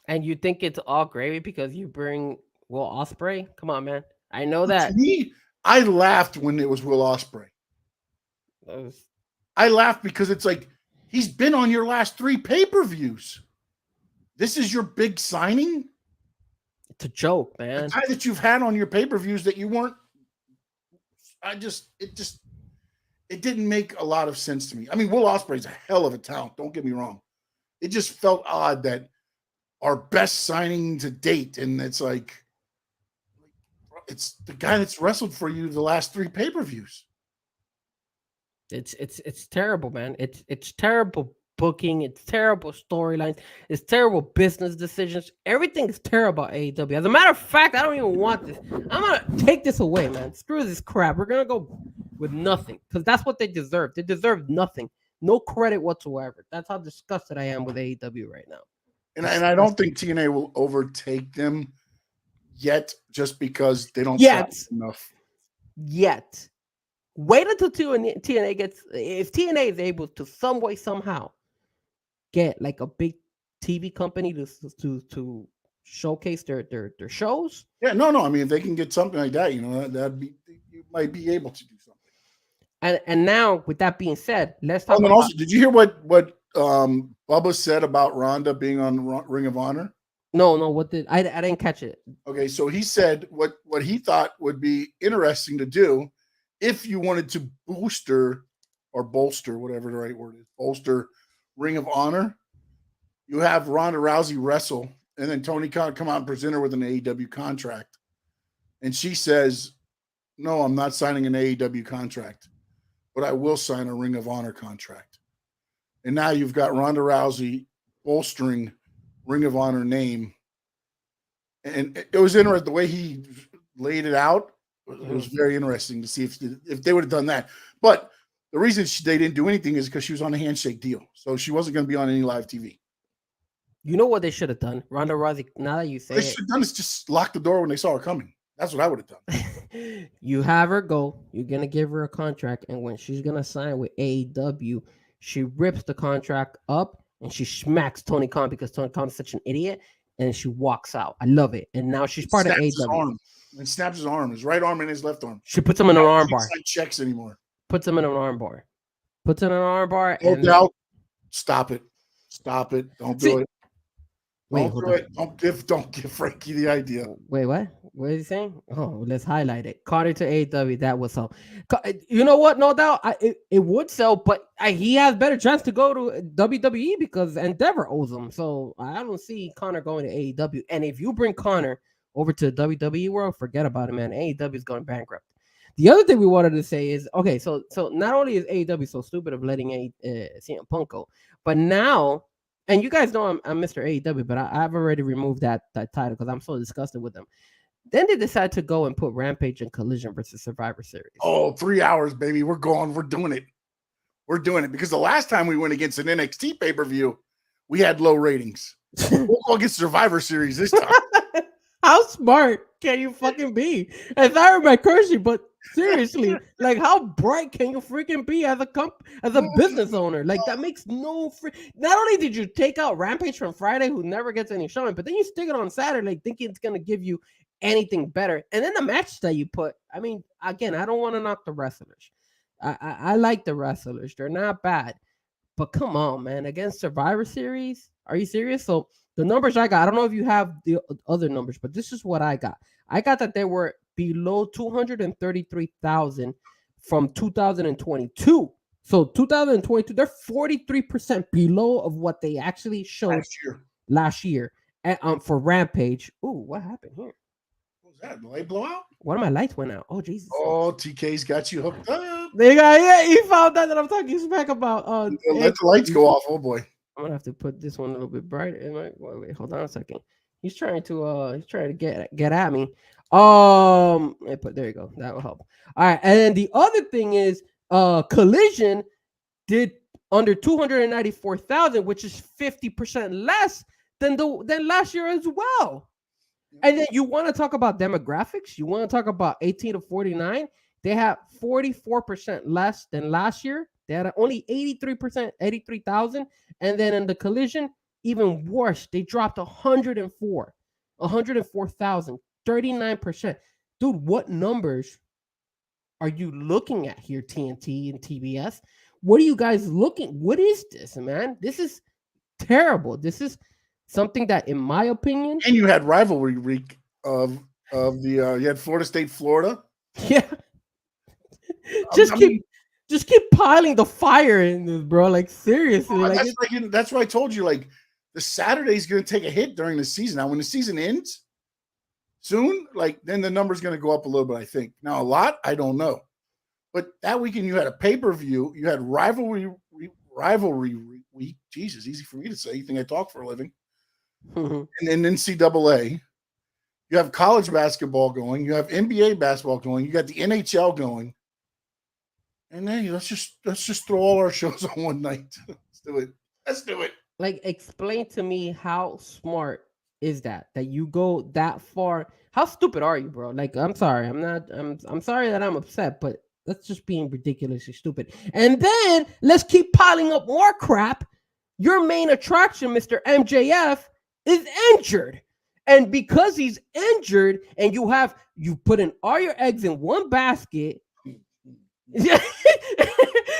And you think it's all gravy because you bring Will Ospreay? Come on, man. I know that. To me, I laughed when it was Will Ospreay. I laughed because it's like, he's been on your last 3 pay-per-views. This is your big signing? It's a joke, man. The guy that you've had on your pay-per-views that you weren't. it didn't make a lot of sense to me. I mean, Will Ospreay's a hell of a talent. Don't get me wrong. It just felt odd that our best signing to date, and it's like, it's the guy that's wrestled for you the last 3 pay-per-views. It's terrible, man. It's terrible booking. It's terrible storylines. It's terrible business decisions. Everything is terrible at AEW. As a matter of fact, I don't even want this. I'm gonna take this away, man. Screw this crap. We're gonna go with nothing because that's what they deserve. They deserve nothing. No credit whatsoever. That's how disgusted I am with AEW right now. And I don't think TNA will overtake them yet, just because they don't sell enough. Yet. Wait until TNA gets. If TNA is able to some way somehow get like a big TV company to showcase their shows. Yeah, no. I mean, if they can get something like that, that'd be, you might be able to do something. And now, with that being said, let's talk. And also, did you hear what Bubba said about Ronda being on Ring of Honor? No. What did I didn't catch it? Okay, so he said what he thought would be interesting to do if you wanted to bolster, whatever the right word is, bolster Ring of Honor. You have Ronda Rousey wrestle, and then Tony Khan come out and present her with an AEW contract, and she says, "No, I'm not signing an AEW contract, but I will sign a Ring of Honor contract." And now you've got Ronda Rousey bolstering Ring of Honor name. And it was interesting the way he laid it out. It was very interesting to see if they would have done that. But the reason they didn't do anything is because she was on a handshake deal. So she wasn't going to be on any live TV. You know what they should have done? Ronda Rousey, now that you say they should have done is just lock the door when they saw her coming. That's what I would have done. You have her go. You're going to give her a contract. And when she's going to sign with AEW, she rips the contract up and she smacks Tony Khan because Tony Khan is such an idiot. And she walks out. I love it. And now she's part of AEW. And snaps his arm, his right arm and his left arm. She puts him in an arm bar. Not checks anymore. Puts him in an arm bar. Puts him in an arm bar. No doubt. Stop it. Don't do it. Wait, Don't give Frankie the idea. Wait, what? What is he saying? Oh, let's highlight it. Carter to AEW, that would sell. You know what? No doubt, it would sell, but he has better chance to go to WWE because Endeavor owes him. So I don't see Connor going to AEW. And if you bring Connor over to the WWE world, forget about it, man. AEW is going bankrupt. The other thing we wanted to say is, okay, so not only is AEW so stupid of letting CM Punk go, but now. And you guys know I'm Mr. AEW, but I've already removed that title because I'm so disgusted with them. Then they decide to go and put Rampage and Collision versus Survivor Series. Oh, 3 hours, baby. We're going. We're doing it. Because the last time we went against an NXT pay-per-view, we had low ratings. We'll go against Survivor Series this time. How smart can you fucking be? And sorry my cursing, but seriously, like how bright can you freaking be as a business owner? Like that makes no Not only did you take out Rampage from Friday, who never gets any showing, but then you stick it on Saturday thinking it's gonna give you anything better. And then the match that you put, I mean, again, I don't want to knock the wrestlers. I like the wrestlers. They're not bad. But come on, man. Against Survivor Series? Are you serious? So the numbers I got, I don't know if you have the other numbers, but this is what I got. I got that they were below 233,000 from 2022. So 2022, they're 43% below of what they actually showed last year for Rampage. Ooh, what happened here? What was that? The light blow out? One of my lights went out. Oh, Jesus. Oh, TK's got you hooked up. He found that I'm talking smack about. Let the lights go off. Oh, boy. I'm gonna have to put this one a little bit brighter. Wait, hold on a second. He's trying to get at me. There you go. That will help. All right, and then the other thing is, Collision did under 294,000, which is 50% less than last year as well. And then you want to talk about demographics? You want to talk about 18 to 49? They have 44% less than last year. They had only 83,000. And then in the Collision, even worse, they dropped 104,000, 39%. Dude, what numbers are you looking at here, TNT and TBS? What are you guys looking? What is this, man? This is terrible. This is something that, in my opinion, and you had rivalry week of the you had Florida State, Florida. Yeah. just keep piling the fire in this, bro. Like seriously, that's why I told you, like, the Saturday's going to take a hit during the season. Now, when the season ends soon, like, then the number's going to go up a little bit, I think. Now, a lot, I don't know. But that weekend, you had a pay-per-view. You had rivalry week. Jesus, easy for me to say. You think I talk for a living. And then NCAA. You have college basketball going. You have NBA basketball going. You got the NHL going. And then let's just throw all our shows on one night. Let's do it. Like, explain to me how smart is that you go that far. How stupid are you, bro? Like, I'm sorry. I'm sorry that I'm upset, but that's just being ridiculously stupid. And then let's keep piling up more crap. Your main attraction, Mr. MJF, is injured. And because he's injured and you put in all your eggs in one basket,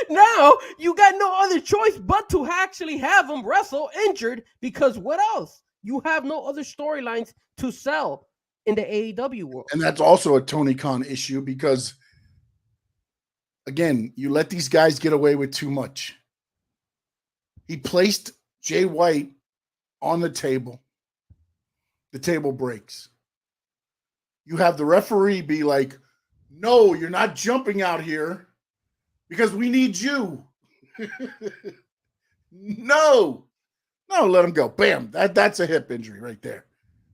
now you got no other choice but to actually have him wrestle injured, because what else? You have no other storylines to sell in the AEW world. And that's also a Tony Khan issue, because again, you let these guys get away with too much. He placed Jay White on the table. The table breaks. You have the referee be like, no, you're not jumping out here because we need you. No, let him go. Bam. That's a hip injury right there.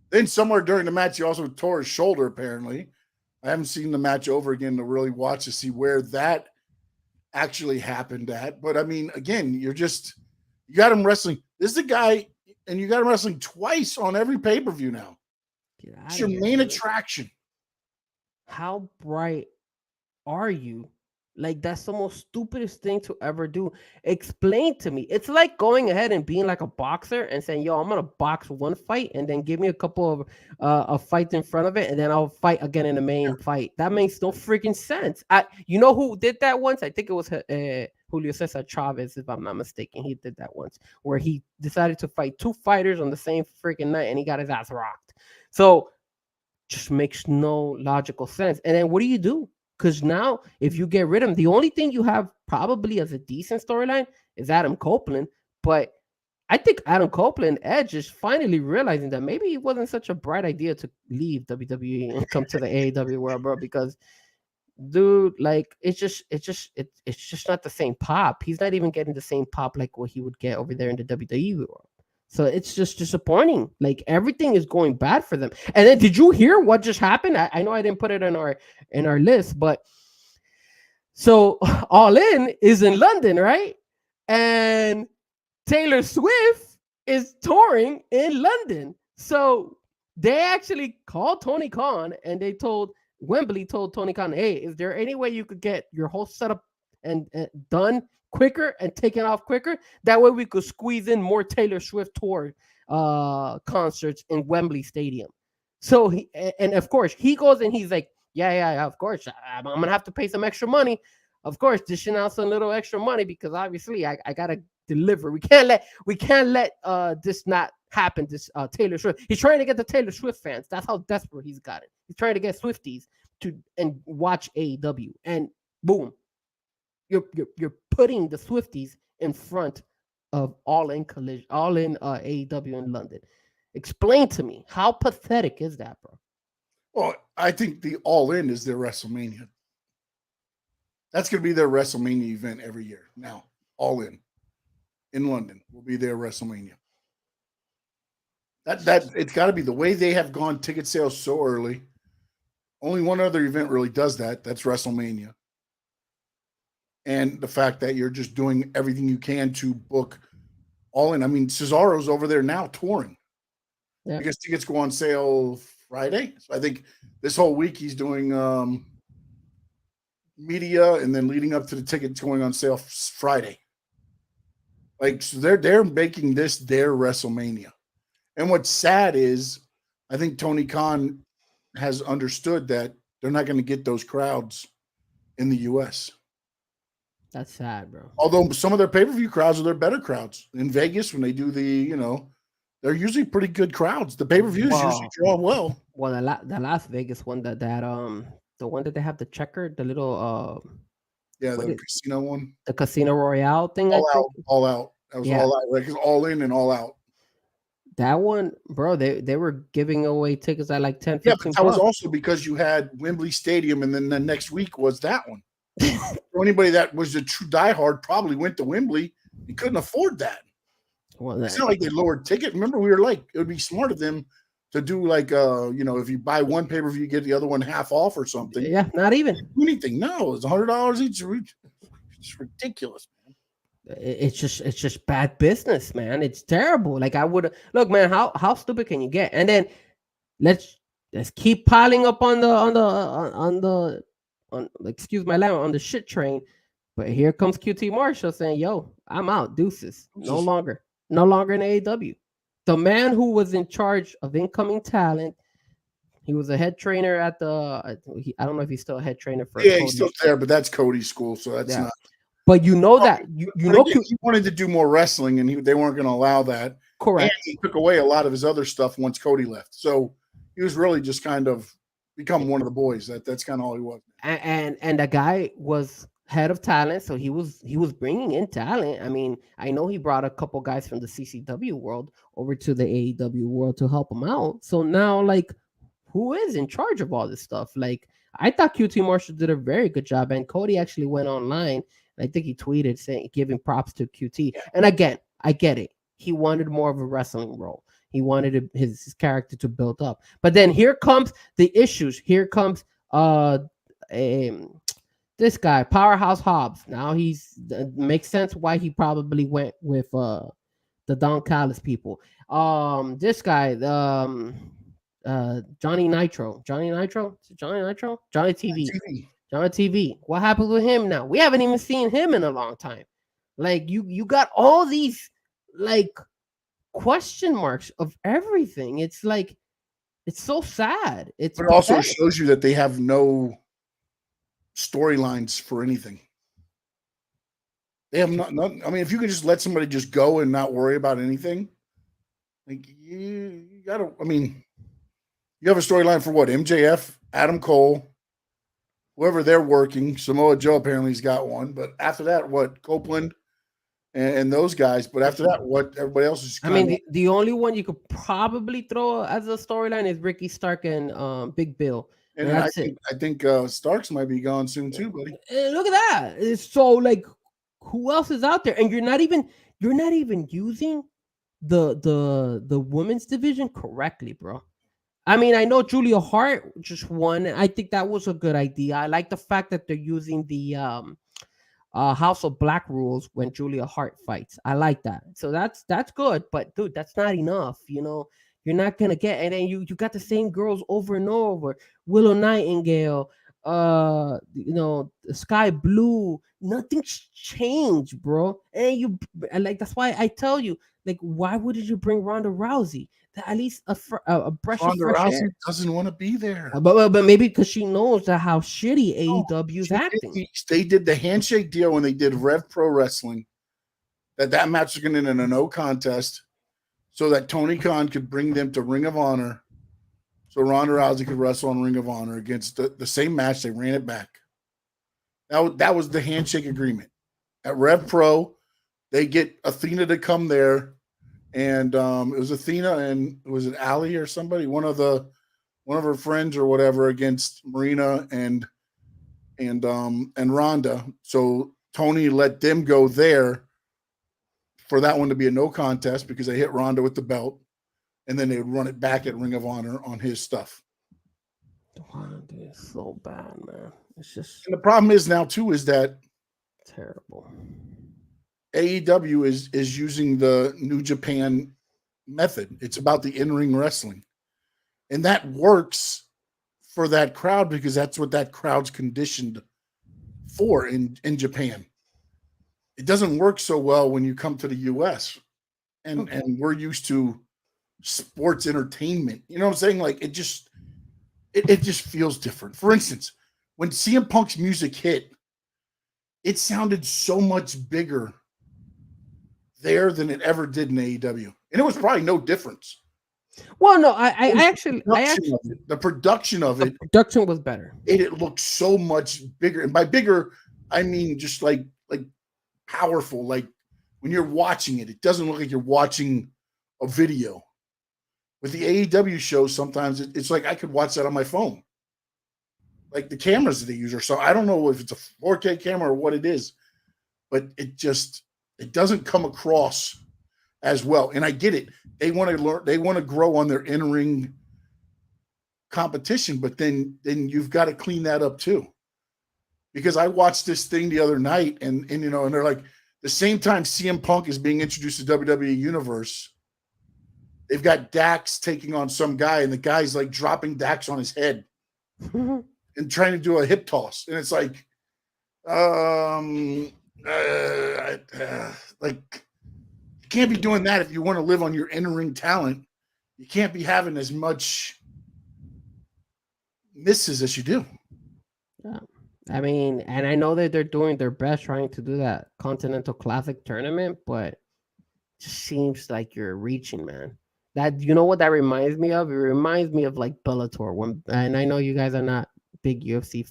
Then somewhere during the match, he also tore his shoulder, apparently. I haven't seen the match over again to really watch to see where that actually happened at. But I mean, again, you got him wrestling. This is a guy, and you got him wrestling twice on every pay-per-view now. It's your main attraction. How bright are you? Like, that's the most stupidest thing to ever do. Explain to me. It's like going ahead and being like a boxer and saying, yo, I'm going to box one fight and then give me a couple of fights in front of it, and then I'll fight again in the main fight. That makes no freaking sense. You know who did that once? I think it was Julio Cesar Chavez, if I'm not mistaken. He did that once, where he decided to fight two fighters on the same freaking night, and he got his ass rocked. So just makes no logical sense. And then what do? Because now, if you get rid of him, the only thing you have probably as a decent storyline is Adam Copeland. But I think Adam Copeland, Edge, is finally realizing that maybe it wasn't such a bright idea to leave WWE and come to the AEW world, bro. Because, dude, like, it's just not the same pop. He's not even getting the same pop like what he would get over there in the WWE world. So it's just disappointing. Like, everything is going bad for them. And then, did you hear what just happened? I know I didn't put it in our list, but so All In is in London, right? And Taylor Swift is touring in London. So they actually called Tony Khan, and Wembley told Tony Khan, hey, is there any way you could get your whole setup and done quicker and taken off quicker? That way we could squeeze in more Taylor Swift tour concerts in Wembley Stadium. So and of course he goes and he's like, yeah, of course I'm gonna have to pay some extra money. Of course, dishing out some little extra money, because obviously I gotta deliver. We can't let this not happen. This Taylor Swift. He's trying to get the Taylor Swift fans. That's how desperate he's got it. He's trying to get Swifties to watch AEW, and boom. You're putting the Swifties in front of All In AEW in London. Explain to me, how pathetic is that, bro? Well, I think the All In is their WrestleMania. That's going to be their WrestleMania event every year. Now, All in London will be their WrestleMania. That it's got to be the way they have gone ticket sales so early. Only one other event really does that. That's WrestleMania. And the fact that you're just doing everything you can to book All In. I mean, Cesaro's over there now touring. Yeah. Because tickets go on sale Friday. So I think this whole week he's doing media, and then leading up to the tickets going on sale Friday. Like, so they're making this their WrestleMania. And what's sad is I think Tony Khan has understood that they're not going to get those crowds in the US. That's sad, bro. Although some of their pay-per-view crowds are their better crowds. In Vegas, when they do they're usually pretty good crowds. The pay-per-views usually draw well. Well, the Las Vegas one, the one that they have the checker, the little Yeah, the casino one. The Casino Royale thing. All out. That was all out. Like it's all in and all out. That one, bro, they were giving away tickets at like 10, 15 but that was also because you had Wembley Stadium, and then the next week was that one. So anybody that was a true diehard probably went to Wembley and couldn't afford that. Well, it's not like they lowered ticket. Remember, we were like, it would be smart of them to do like, if you buy one pay-per-view, you get the other one half off or something. Yeah, not even anything. No, it's $100 each. It's ridiculous, man. It's just bad business, man. It's terrible. Like I would look, man. How stupid can you get? And then let's keep piling up on excuse my language, on the shit train. But here comes QT Marshall saying, "Yo, I'm out. Deuces. No longer in AEW." The man who was in charge of incoming talent. He was a head trainer at I don't know if he's still a head trainer for. Yeah, he's still there, but that's Cody's school, so that's not. But you know that you know he wanted to do more wrestling, and they weren't going to allow that. Correct. And he took away a lot of his other stuff once Cody left, so he was really just kind of become one of the boys. That's kind of all he was. And the guy was head of talent, so he was bringing in talent. I mean, I know he brought a couple guys from the CCW world over to the AEW world to help him out. So now, like, who is in charge of all this stuff? Like, I thought QT Marshall did a very good job, and Cody actually went online. I think he tweeted saying, giving props to QT. And again, I get it. He wanted more of a wrestling role. He wanted his character to build up. But then here comes the issues. Here comes this guy, Powerhouse Hobbs. Now makes sense why he probably went with the Don Callis people. This guy, Johnny Nitro. Johnny TV. Johnny TV. What happened with him now? We haven't even seen him in a long time. Like you got all these like question marks of everything. It's like it's so sad. But it also shows you that they have no storylines for anything. They have not. I mean, if you can just let somebody just go and not worry about anything, like you gotta. I mean, you have a storyline for what? MJF, Adam Cole. Whoever they're working, Samoa Joe apparently's got one. But after that, what? Copeland and those guys. But after that, what? Everybody else is. I mean, the only one you could probably throw as a storyline is Ricky Stark and Big Bill. And that's I think Starks might be gone soon too, buddy. Look at that! It's so like, who else is out there? And you're not even using the women's division correctly, bro. I mean, I know Julia Hart just won, and I think that was a good idea. I like the fact that they're using the House of Black rules when Julia Hart fights. I like that. So that's good. But dude, that's not enough. You know, you're not gonna get, and then you got the same girls over and over. Willow Nightingale, Sky Blue. Nothing's changed, bro. And that's why I tell you, like, why wouldn't you bring Ronda Rousey? At least a brush of fresh air. Doesn't want to be there, but maybe because she knows that how shitty AEW's acting. They did the handshake deal when they did Rev Pro Wrestling. That match was going to end in a no contest, so that Tony Khan could bring them to Ring of Honor, so Ronda Rousey could wrestle on Ring of Honor against the same match. They ran it back. That was the handshake agreement. At Rev Pro, they get Athena to come there. And it was Athena and was it Allie or somebody, one of her friends or whatever, against Marina and Ronda. So Tony let them go there for that one to be a no contest because they hit Ronda with the belt, and then they would run it back at Ring of Honor on his stuff. It's so bad, man. It's just, and the problem is now too is that terrible. AEW is using the New Japan method. It's about the in-ring wrestling. And that works for that crowd because that's what that crowd's conditioned for in Japan. It doesn't work so well when you come to the US and we're used to sports entertainment. You know what I'm saying? Like it just feels different. For instance, when CM Punk's music hit, it sounded so much bigger there than it ever did in AEW, and it was probably no difference. Well, no, the production of it was better. It looked so much bigger, and by bigger, I mean, just like powerful. Like when you're watching it, it doesn't look like you're watching a video. With the AEW shows, sometimes it's like I could watch that on my phone. Like the cameras that they use, or so I don't know if it's a 4K camera or what it is, but it doesn't come across as well. And I get it. They want to learn, they want to grow on their in-ring competition, but then you've got to clean that up too. Because I watched this thing the other night and they're like, the same time CM Punk is being introduced to WWE Universe, they've got Dax taking on some guy, and the guy's like dropping Dax on his head and trying to do a hip toss. And it's like, like, you can't be doing that if you want to live on your in-ring talent. You can't be having as much misses as you do. Yeah. I mean, and I know that they're doing their best trying to do that Continental Classic tournament, but it just seems like you're reaching, man. That, you know what that reminds me of? It reminds me of like Bellator, and I know you guys are not big UFC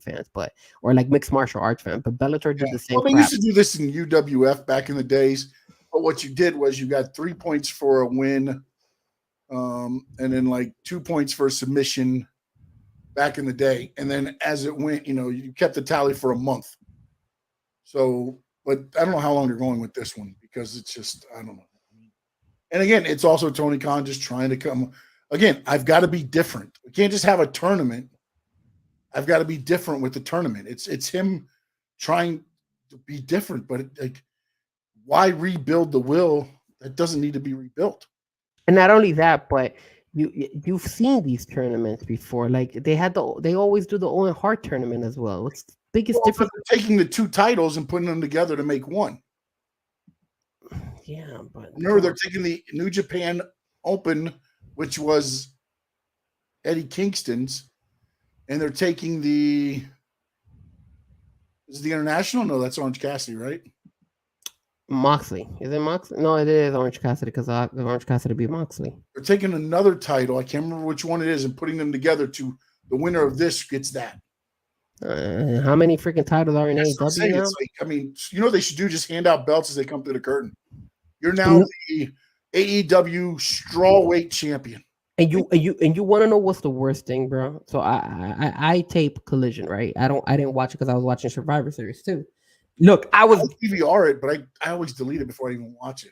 fans, but or like mixed martial arts fans, but Bellator did the same. Well, they used to do this in UWF back in the days, but what you did was you got 3 points for a win, and then like 2 points for a submission back in the day, and then as it went, you kept the tally for a month. So, but I don't know how long they're going with this one, because it's just, I don't know. And again, it's also Tony Khan just trying to come. Again, I've got to be different. We can't just have a tournament. I've got to be different with the tournament. It's him trying to be different, but like, why rebuild the wheel that doesn't need to be rebuilt? And not only that, but you've seen these tournaments before. Like they always do the Owen Hart tournament as well. What's the biggest difference? Taking the two titles and putting them together to make one. Yeah, but remember, they're taking the New Japan Open, which was Eddie Kingston's, and they're taking is the International? No, that's Orange Cassidy, right? Moxley. Is it Moxley? No, it is Orange Cassidy, because Orange Cassidy beat Moxley. They're taking another title, I can't remember which one it is, and putting them together to the winner of this gets that. How many freaking titles are in AEW now? Like, I mean, they should do, just hand out belts as they come through the curtain. You're now the AEW strawweight champion. And you want to know what's the worst thing, bro? So I tape Collision, right? I didn't watch it because I was watching Survivor Series too. Look, I was DVR it, but I always delete it before I even watch it.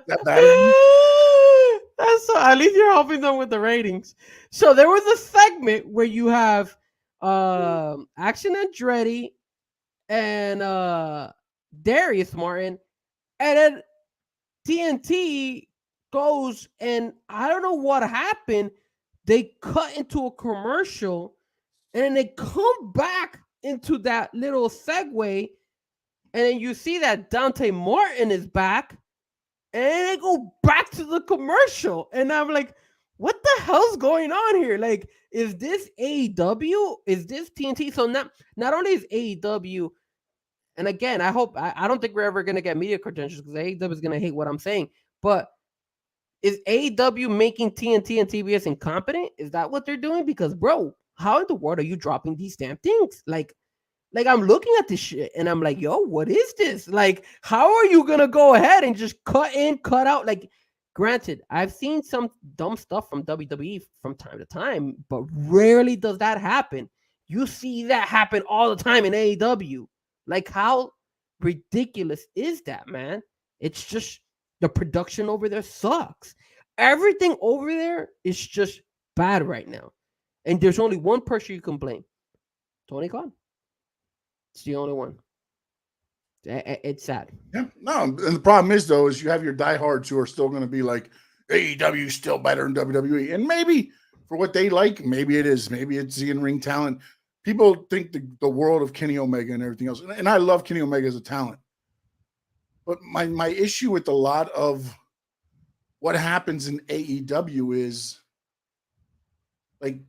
That bad? That's so, at least you're helping them with the ratings. So there was a segment where you have Action Andretti and Darius Martin, and then TNT goes, and I don't know what happened. They cut into a commercial, and then they come back into that little segue, and then you see that Dante Martin is back, and then they go back to the commercial, and I'm like, what the hell's going on here? Like, is this AEW? Is this TNT? So not only is AEW, and again, I don't think we're ever going to get media credentials, because AEW is going to hate what I'm saying, but is AEW making TNT and TBS incompetent? Is that what they're doing? Because, bro, how in the world are you dropping these damn things? Like I'm looking at this shit and I'm like, yo, what is this? Like, how are you going to go ahead and just cut in, cut out? Like, granted, I've seen some dumb stuff from WWE from time to time, but rarely does that happen. You see that happen all the time in AEW. Like, how ridiculous is that, man? It's just, the production over there sucks. Everything over there is just bad right now. And there's only one person you can blame. Tony Khan. It's the only one. It's sad. Yeah, no. And the problem is, though, is you have your diehards who are still going to be like, AEW is still better than WWE. And maybe for what they like, maybe it is. Maybe it's the in-ring talent. People think the world of Kenny Omega and everything else. And I love Kenny Omega as a talent. But my issue with a lot of what happens in AEW is, like,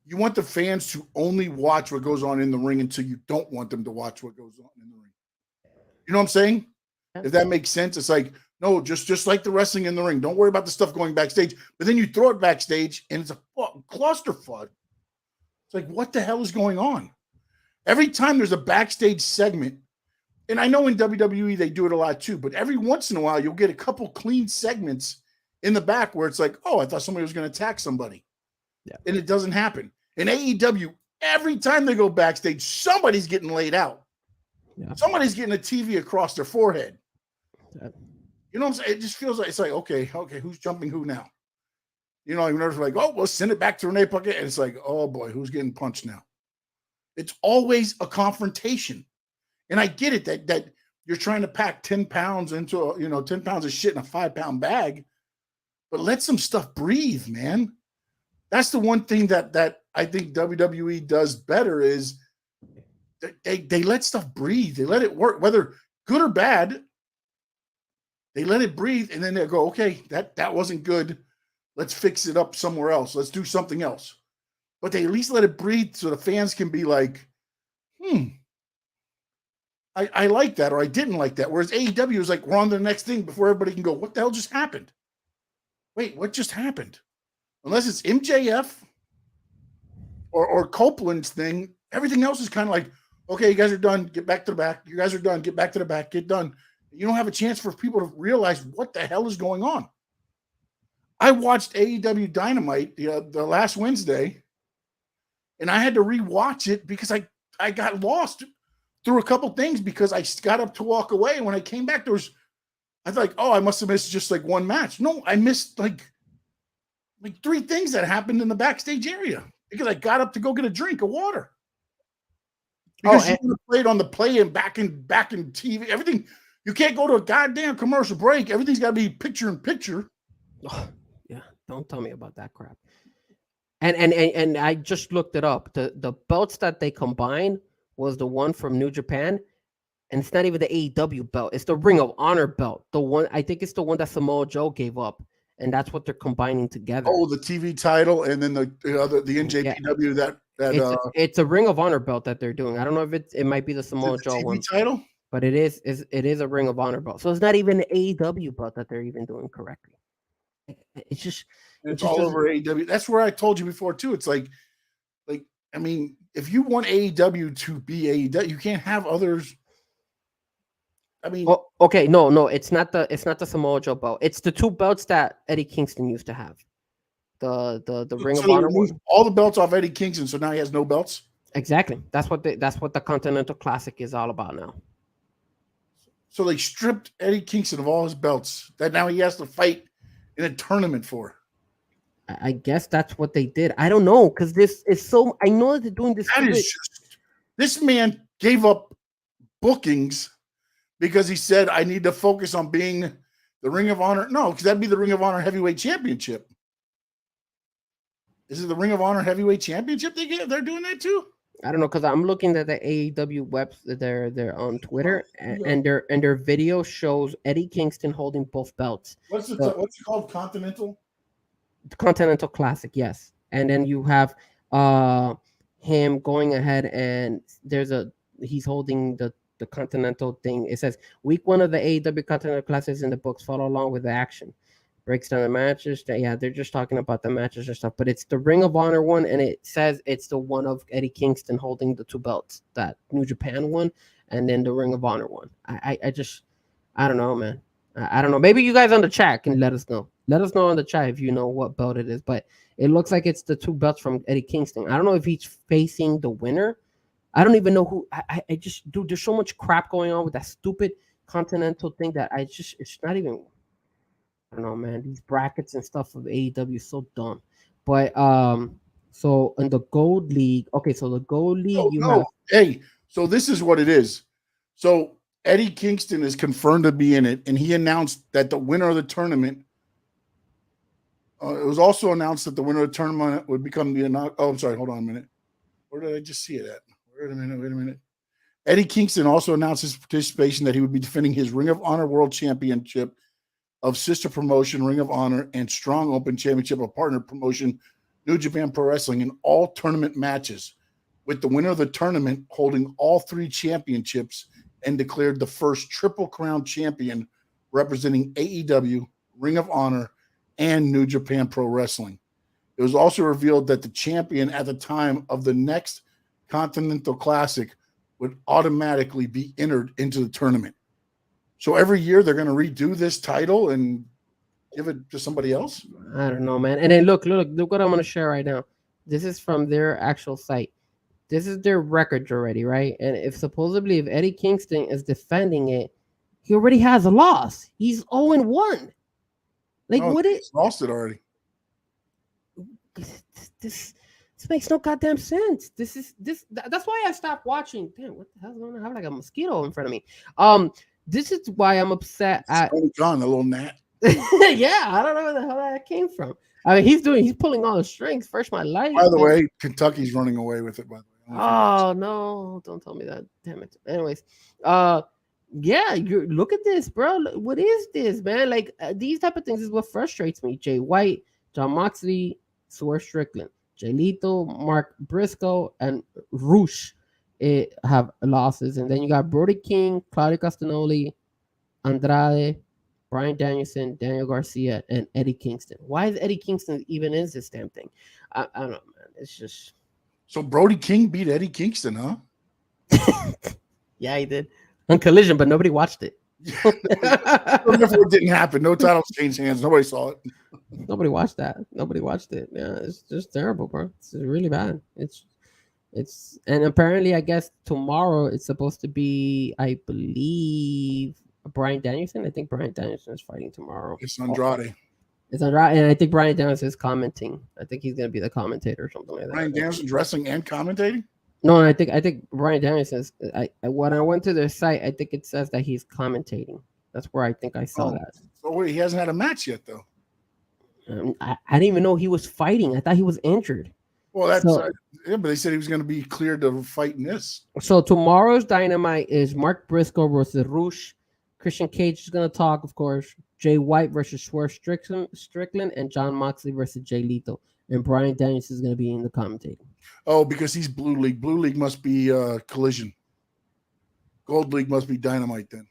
you want the fans to only watch what goes on in the ring until you don't want them to watch what goes on in the ring. You know what I'm saying? If that makes sense. It's like, No, just like the wrestling in the ring. Don't worry about the stuff going backstage. But then you throw it backstage, and it's a clusterfuck. It's like, what the hell is going on? Every time there's a backstage segment, and I know in WWE they do it a lot too, but every once in a while you'll get a couple clean segments in the back where it's like, oh, I thought somebody was going to attack somebody. Yeah. And it doesn't happen. In AEW, every time they go backstage, somebody's getting laid out. Yeah. Somebody's getting a TV across their forehead. Yeah. You know what I'm saying? It just feels like, it's like, okay, who's jumping who now? You know, you're like, oh, we'll send it back to Renee Puckett. And it's like, oh boy, who's getting punched now? It's always a confrontation. And I get it that you're trying to pack 10 pounds into, 10 pounds of shit in a 5-pound bag, but let some stuff breathe, man. That's the one thing that I think WWE does better is they let stuff breathe. They let it work, whether good or bad. They let it breathe, and then they go, okay, that wasn't good. Let's fix it up somewhere else. Let's do something else. But they at least let it breathe so the fans can be like, I like that, or I didn't like that. Whereas AEW is like, we're on to the next thing before everybody can go, what the hell just happened? Wait, what just happened? Unless it's MJF or Copeland's thing, everything else is kind of like, okay, you guys are done. Get back to the back. You guys are done. Get back to the back. Get done. You don't have a chance for people to realize what the hell is going on. I watched AEW Dynamite the last Wednesday, and I had to rewatch it because I got lost through a couple things because I got up to walk away. And when I came back, I was like, oh, I must have missed just like one match. No, I missed like 3 things that happened in the backstage area because I got up to go get a drink of water. Because you played on the play and back in TV, everything. You can't go to a goddamn commercial break. Everything's got to be picture in picture. Oh, yeah, don't tell me about that crap. And I just looked it up. The belts that they combined was the one from New Japan, and it's not even the AEW belt. It's the Ring of Honor belt. The one, I think it's the one that Samoa Joe gave up, and that's what they're combining together. Oh, the TV title, and then the NJPW yeah. It's a Ring of Honor belt that they're doing. I don't know if it might be the Samoa Joe one title. But it is a Ring of Honor belt. So it's not even an AEW belt that they're even doing correctly. It's all over AEW. That's where I told you before too. It's like I mean, if you want AEW to be AEW, you can't have others. I mean, okay, no, it's not the Samoa Joe belt. It's the 2 belts that Eddie Kingston used to have. The Ring of Honor one. All the belts off Eddie Kingston, so now he has no belts. Exactly. That's what the Continental Classic is all about now. So they stripped Eddie Kingston of all his belts that now he has to fight in a tournament for. I guess that's what they did. I don't know, because this is so. I know that they're doing this. This man gave up bookings because he said, "I need to focus on being the Ring of Honor." No, because that'd be the Ring of Honor Heavyweight Championship. Is it the Ring of Honor Heavyweight Championship they're doing that too? I don't know, because I'm looking at the AEW webs. They're on Twitter, and their video shows Eddie Kingston holding both belts. What's it called? Continental? The Continental Classic, yes. And then you have him going ahead, and he's holding the Continental thing. It says week 1 of the AEW Continental Classic is in the books. Follow along with the action. Breaks down the matches. They're just talking about the matches and stuff. But it's the Ring of Honor one, and it says it's the one of Eddie Kingston holding the 2 belts, that New Japan one, and then the Ring of Honor one. I don't know, man. I don't know. Maybe you guys on the chat can let us know. Let us know in the chat if you know what belt it is. But it looks like it's the 2 belts from Eddie Kingston. I don't know if he's facing the winner. I don't even know who. I just, dude, there's so much crap going on with that stupid Continental thing that it's not even. I don't know, man. These brackets and stuff of AEW is so dumb. But so in the Gold League, okay, so the Gold League, Hey, so this is what it is. So Eddie Kingston is confirmed to be in it, and he announced that the winner of the tournament. It was also announced that the winner of the tournament would become the. Oh, I'm sorry. Hold on a minute. Where did I just see it at? Wait a minute. Eddie Kingston also announced his participation that he would be defending his Ring of Honor World Championship of sister promotion Ring of Honor and Strong Open Championship of partner promotion New Japan Pro Wrestling in all tournament matches, with the winner of the tournament holding all 3 championships and declared the first Triple Crown champion representing AEW, Ring of Honor, and New Japan Pro Wrestling. It was also revealed that the champion at the time of the next Continental Classic would automatically be entered into the tournament. So every year they're going to redo this title and give it to somebody else? I don't know, man. And then look what I'm going to share right now. This is from their actual site. This is their records already, right? And if Eddie Kingston is defending it, he already has a loss. He's 0-1. Like, what is lost it already? This makes no goddamn sense. That's why I stopped watching. Damn, what the hell's going on? I have like a mosquito in front of me. This is why I'm upset at John, the little gnat. Yeah, I don't know where the hell that came from. I mean, he's pulling all the strings. First, my life. By the way, Kentucky's running away with it. By the way. Oh no! Don't tell me that. Damn it. Anyways, yeah, you look at this, bro. What is this, man? Like these type of things is what frustrates me. Jay White, Jon Moxley, Swerve Strickland, Jay Lethal, Mark Briscoe, and Roosh have losses, and then you got Brody King, Claudio Castagnoli, Andrade, Bryan Danielson, Daniel Garcia, and Eddie Kingston. Why is Eddie Kingston even in this damn thing? I don't know, man. It's just so Brody King beat Eddie Kingston, huh? Yeah, he did on Collision, but nobody watched it. Therefore, it didn't happen. No titles changed hands. Nobody saw it. Nobody watched that. Nobody watched it. Yeah, it's just terrible, bro. It's really bad. It's and apparently, I guess tomorrow it's supposed to be, I believe, Bryan Danielson. I think Bryan Danielson is fighting tomorrow. It's Andrade. It's Andrade, and I think Bryan Danielson is commenting. I think he's gonna be the commentator or something like that. Bryan Danielson's wrestling and commentating? No, I think Bryan Danielson is. When I went to their site, I think it says that he's commentating. That's where I think I saw that. So wait, he hasn't had a match yet, though. I didn't even know he was fighting. I thought he was injured. Well, that's yeah, but they said he was going to be cleared to fight in this. So tomorrow's Dynamite is Mark Briscoe versus Roosh. Christian Cage is going to talk, of course. Jay White versus Swerve Strickland, and Jon Moxley versus Jay Lethal. And Bryan Danielson is going to be in the commentating. Oh, because he's Blue League. Blue League must be Collision. Gold League must be Dynamite then.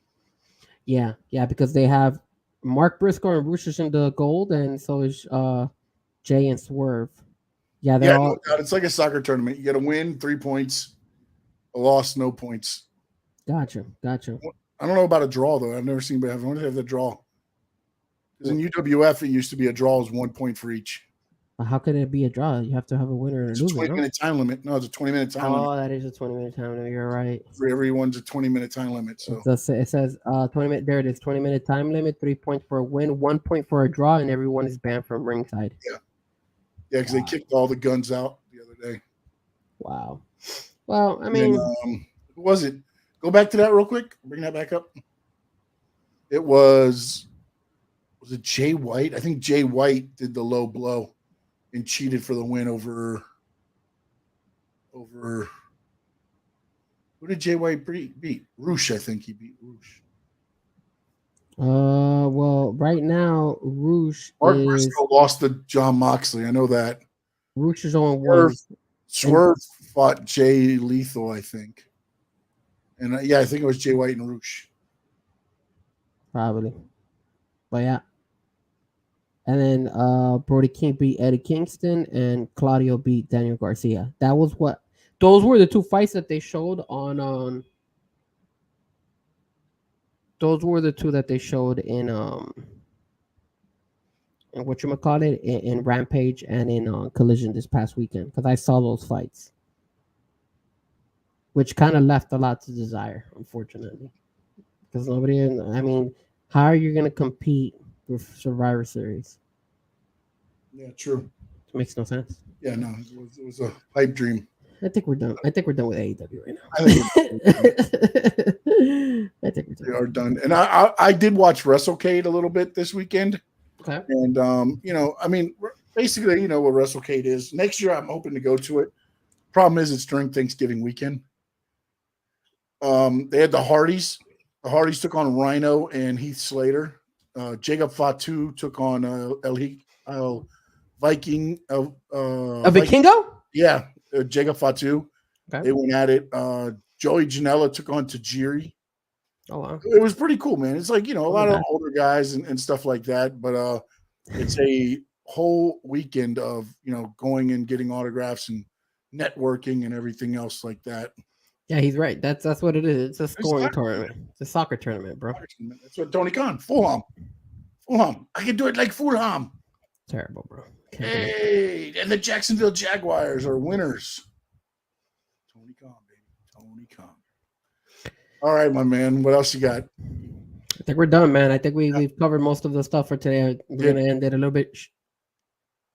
Yeah, because they have Mark Briscoe and Roosh in the gold, and so is Jay and Swerve. Yeah, they're all. It's like a soccer tournament. You got to win 3 points, a loss, no points. Gotcha. I don't know about a draw though. I've never seen anybody have. I wonder if they have the draw. Because in UWF, it used to be a draw is 1 point for each. How could it be a draw? You have to have a winner and a loser. 20-minute time limit. No, it's a 20-minute time limit. Oh, that is a 20-minute time limit. You're right. For everyone's a 20-minute time limit. So it says 20-minute. There it is. 20-minute time limit. 3 points for a win, 1 point for a draw, and everyone is banned from ringside. Yeah, because they kicked all the guns out the other day. Wow. Well, I mean, who was it? Go back to that real quick. Bring that back up. It was it Jay White? I think Jay White did the low blow and cheated for the win over who did Jay White beat? Roosh, I think he beat Roosh. Well, right now, Roosh Mark Briscoe lost to Jon Moxley. I know that. Roosh is on one. Swerve fought Jay Lethal, I think. And I think it was Jay White and Roosh. Probably. But yeah. And then Brody King beat Eddie Kingston and Claudio beat Daniel Garcia. Those were the two fights that they showed on those were the two that they showed in whatchamacallit, in Rampage and in Collision this past weekend, because I saw those fights, which kind of left a lot to desire, unfortunately, because how are you going to compete with Survivor Series? Yeah, true. It makes no sense. Yeah, no, it was a pipe dream. I think we're done. I think we're done with AEW right now. I think we are done. And I did watch WrestleCade a little bit this weekend. Okay. And basically, what WrestleCade is. Next year, I'm hoping to go to it. Problem is, it's during Thanksgiving weekend. They had the Hardys. The Hardys took on Rhino and Heath Slater. Jacob Fatu took on El Viking. A Vikingo? Yeah. Jacob Fatu. Okay. They went at it. Joey Janela took on Tajiri. Oh wow. It was pretty cool, man. It's like, a Look lot at of that. older guys and stuff like that. But it's a whole weekend of, going and getting autographs and networking and everything else like that. Yeah, he's right. That's what it is. It's a scoring Exactly. tournament. It's a soccer tournament, bro. That's what Tony Khan, Fulham. I can do it like Fulham. Terrible, bro. Can't do it. Hey, and the Jacksonville Jaguars are winners. Tony Khan, baby. Tony Khan. All right, my man. What else you got? I think we're done, man. I think we've covered most of the stuff for today. We're gonna end it a little bit.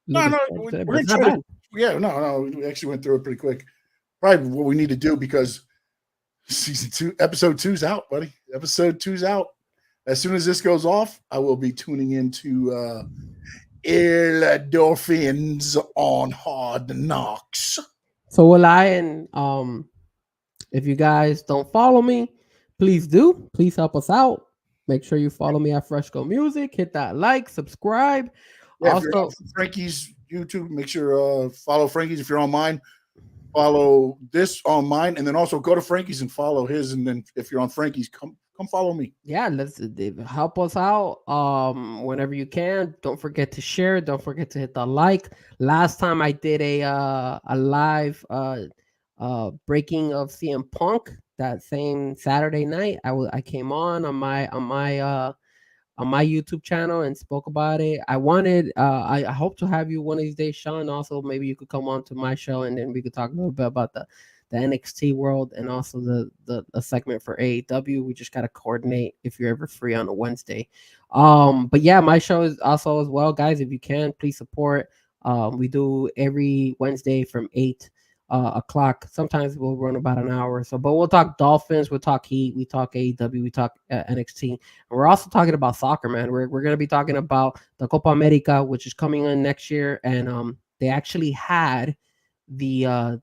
No, Today, we're it's not bad. Yeah, no, we actually went through it pretty quick. Probably what we need to do, because episode 2's out, buddy. Episode 2's out. As soon as this goes off, I will be tuning into Dolphins on Hard Knocks. So will I, and if you guys don't follow me, please do. Please help us out. Make sure you follow me at Frezko Music. Hit that like, subscribe. Yeah, also, if you're on Frankie's YouTube, make sure follow Frankie's. If you're on mine, follow this on mine, and then also go to Frankie's and follow his. And then if you're on Frankie's, come follow me. Yeah, let's help us out whenever you can. Don't forget to share. Don't forget to hit the like. Last time I did a live breaking of CM Punk that same Saturday night. I came on my YouTube channel and spoke about it. I hope to have you one of these days, Sean. Also, maybe you could come on to my show and then we could talk a little bit about the NXT world and also the segment for AEW. We just gotta coordinate if you're ever free on a Wednesday. But yeah, my show is also as well, guys. If you can, please support. We do every Wednesday from 8 o'clock. Sometimes we'll run about an hour or so, but we'll talk Dolphins, we'll talk Heat, we talk AEW, we talk NXT. And we're also talking about soccer, man. We're going to be talking about the Copa America, which is coming in next year. And they actually had the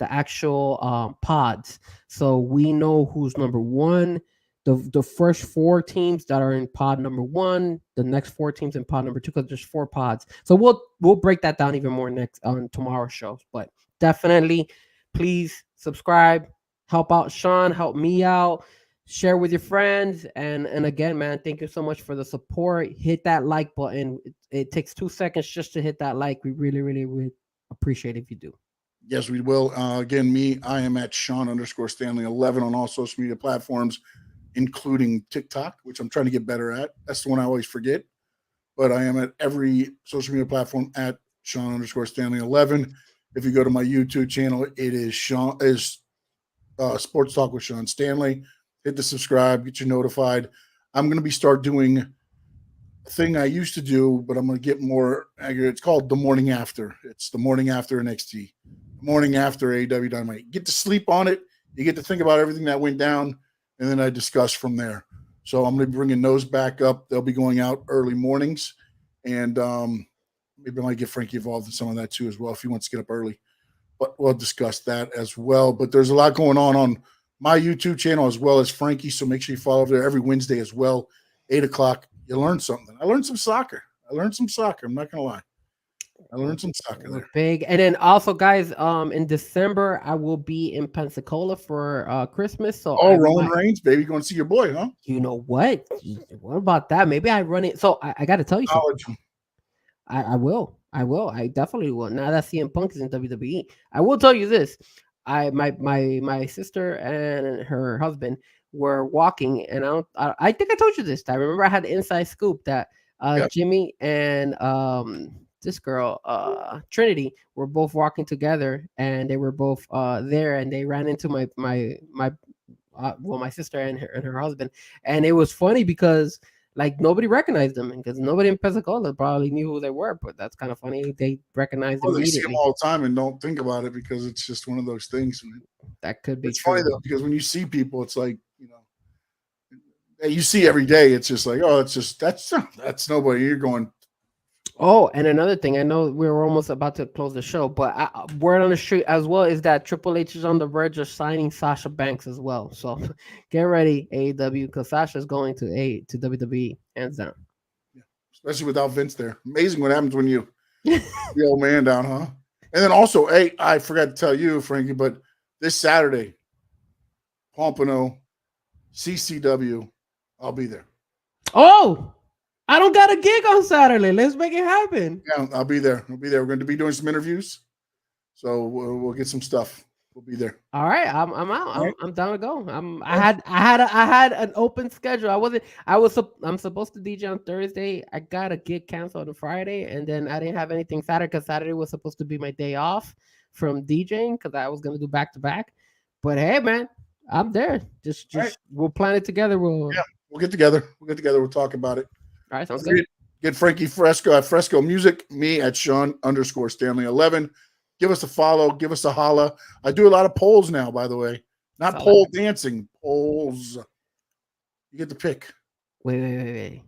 actual pods. So we know who's number one. The first 4 teams that are in pod number 1, the next 4 teams in pod number 2, because there's 4 pods. So we'll break that down even more next on tomorrow's show. But definitely, please subscribe, help out Sean, help me out, share with your friends, and again, man, thank you so much for the support. Hit that like button. It takes 2 seconds just to hit that like. We really, really, really appreciate it if you do. Yes, we will. Again, I am at Sean_Stanley 11 on all social media platforms, including TikTok, which I'm trying to get better at. That's the one I always forget. But I am at every social media platform at Sean_Stanley 11. If you go to my YouTube channel, it is Sports Talk with Sean Stanley. Hit the subscribe, get you notified. I'm going to start doing a thing I used to do, but I'm going to get more accurate. It's called The Morning After. It's the morning after NXT, the morning after AEW Dynamite. Get to sleep on it. You get to think about everything that went down, and then I discuss from there. So I'm going to be bringing those back up. They'll be going out early mornings, and maybe I might get Frankie involved in some of that too as well if he wants to get up early. But we'll discuss that as well. But there's a lot going on my YouTube channel as well as Frankie, so make sure you follow there every Wednesday as well, 8 o'clock. You learn something. I learned some soccer. I'm not going to lie. I learned some soccer there. Big. And then also, guys, in December, I will be in Pensacola for Christmas. So Roman Reigns, baby. Going to see your boy, huh? You know what? What about that? Maybe I run it. So I got to tell you something. I will. I definitely will. Now that CM Punk is in WWE, I will tell you this. My sister and her husband were walking, and I think I told you this. I remember I had the inside scoop that Jimmy and this girl Trinity were both walking together, and they were both there, and they ran into my sister and her husband, and it was funny because like nobody recognized them because nobody in Pensacola probably knew who they were, but that's kind of funny. They recognized them immediately. They see them all the time and don't think about it because it's just one of those things. That could be it's true. Funny though, because when you see people, it's like, you see every day, it's just like, oh, it's just that's nobody. You're going. Oh, and another thing, I know we're almost about to close the show, but word on the street as well is that Triple H is on the verge of signing Sasha Banks as well. So get ready, AEW, because Sasha's going to WWE, hands down. Yeah, especially without Vince there. Amazing what happens when you the old man down, huh? And then also, I forgot to tell you, Frankie, but this Saturday, Pompano, CCW. I'll be there. Oh, I don't got a gig on Saturday. Let's make it happen. Yeah, I'll be there. We're going to be doing some interviews, so we'll get some stuff. We'll be there. All right, I'm out. All right. I'm down to go. I had an open schedule. I'm supposed to DJ on Thursday. I got a gig canceled on Friday, and then I didn't have anything Saturday because Saturday was supposed to be my day off from DJing because I was gonna do back to back. But hey, man, I'm there. Just right. We'll plan it together. We'll get together. We'll talk about it. All right, sounds good. Get Frankie Frezko at Frezko Music. Me at Sean_Stanley11. Give us a follow. Give us a holla. I do a lot of polls now, by the way. Not pole dancing. Polls. You get to pick. Wait.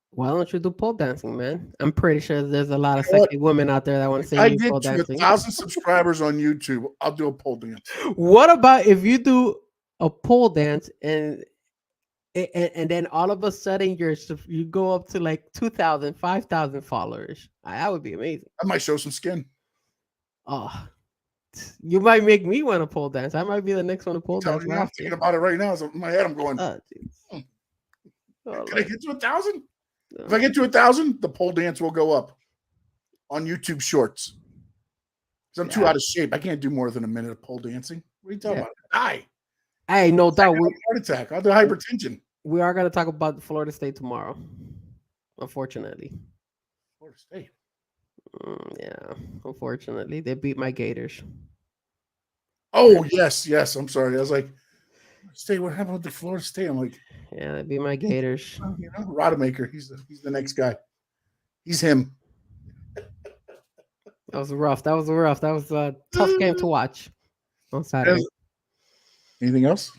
Why don't you do pole dancing, man? I'm pretty sure there's a lot of sexy women out there that want to see you pole dancing. I get 1,000 subscribers on YouTube. I'll do a pole dance. What about if you do a pole dance and then all of a sudden you go up to like 2,000, 5,000 followers? That would be amazing. I might show some skin. Oh, you might make me want to pole dance. I might be the next one to pole dance. I'm thinking about it right now. So in my head, I'm going. Can I get to 1,000? No. If I get to 1,000, the pole dance will go up on YouTube Shorts. Because I'm too out of shape. I can't do more than a minute of pole dancing. What are you talking about? Hey, no doubt. Heart attack. I'll do hypertension. We are going to talk about Florida State tomorrow. Unfortunately. Florida State. Yeah, unfortunately, they beat my Gators. Oh, yes. I'm sorry. I was like, State, what happened with the Florida State? I'm like, yeah, they beat my Gators. You know, Rodemaker, he's the next guy. He's him. That was rough. That was a tough game to watch on Saturday. Anything else?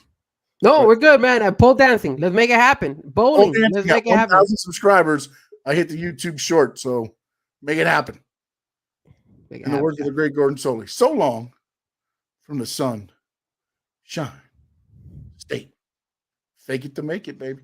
No, we're good, man. Pole dancing. Let's make it happen. Bowling. Let's make it happen. 1,000 subscribers. I hit the YouTube short, so make it happen. In the words of the great Gordon Soley, so long from the sun, shine, state, fake it to make it, baby.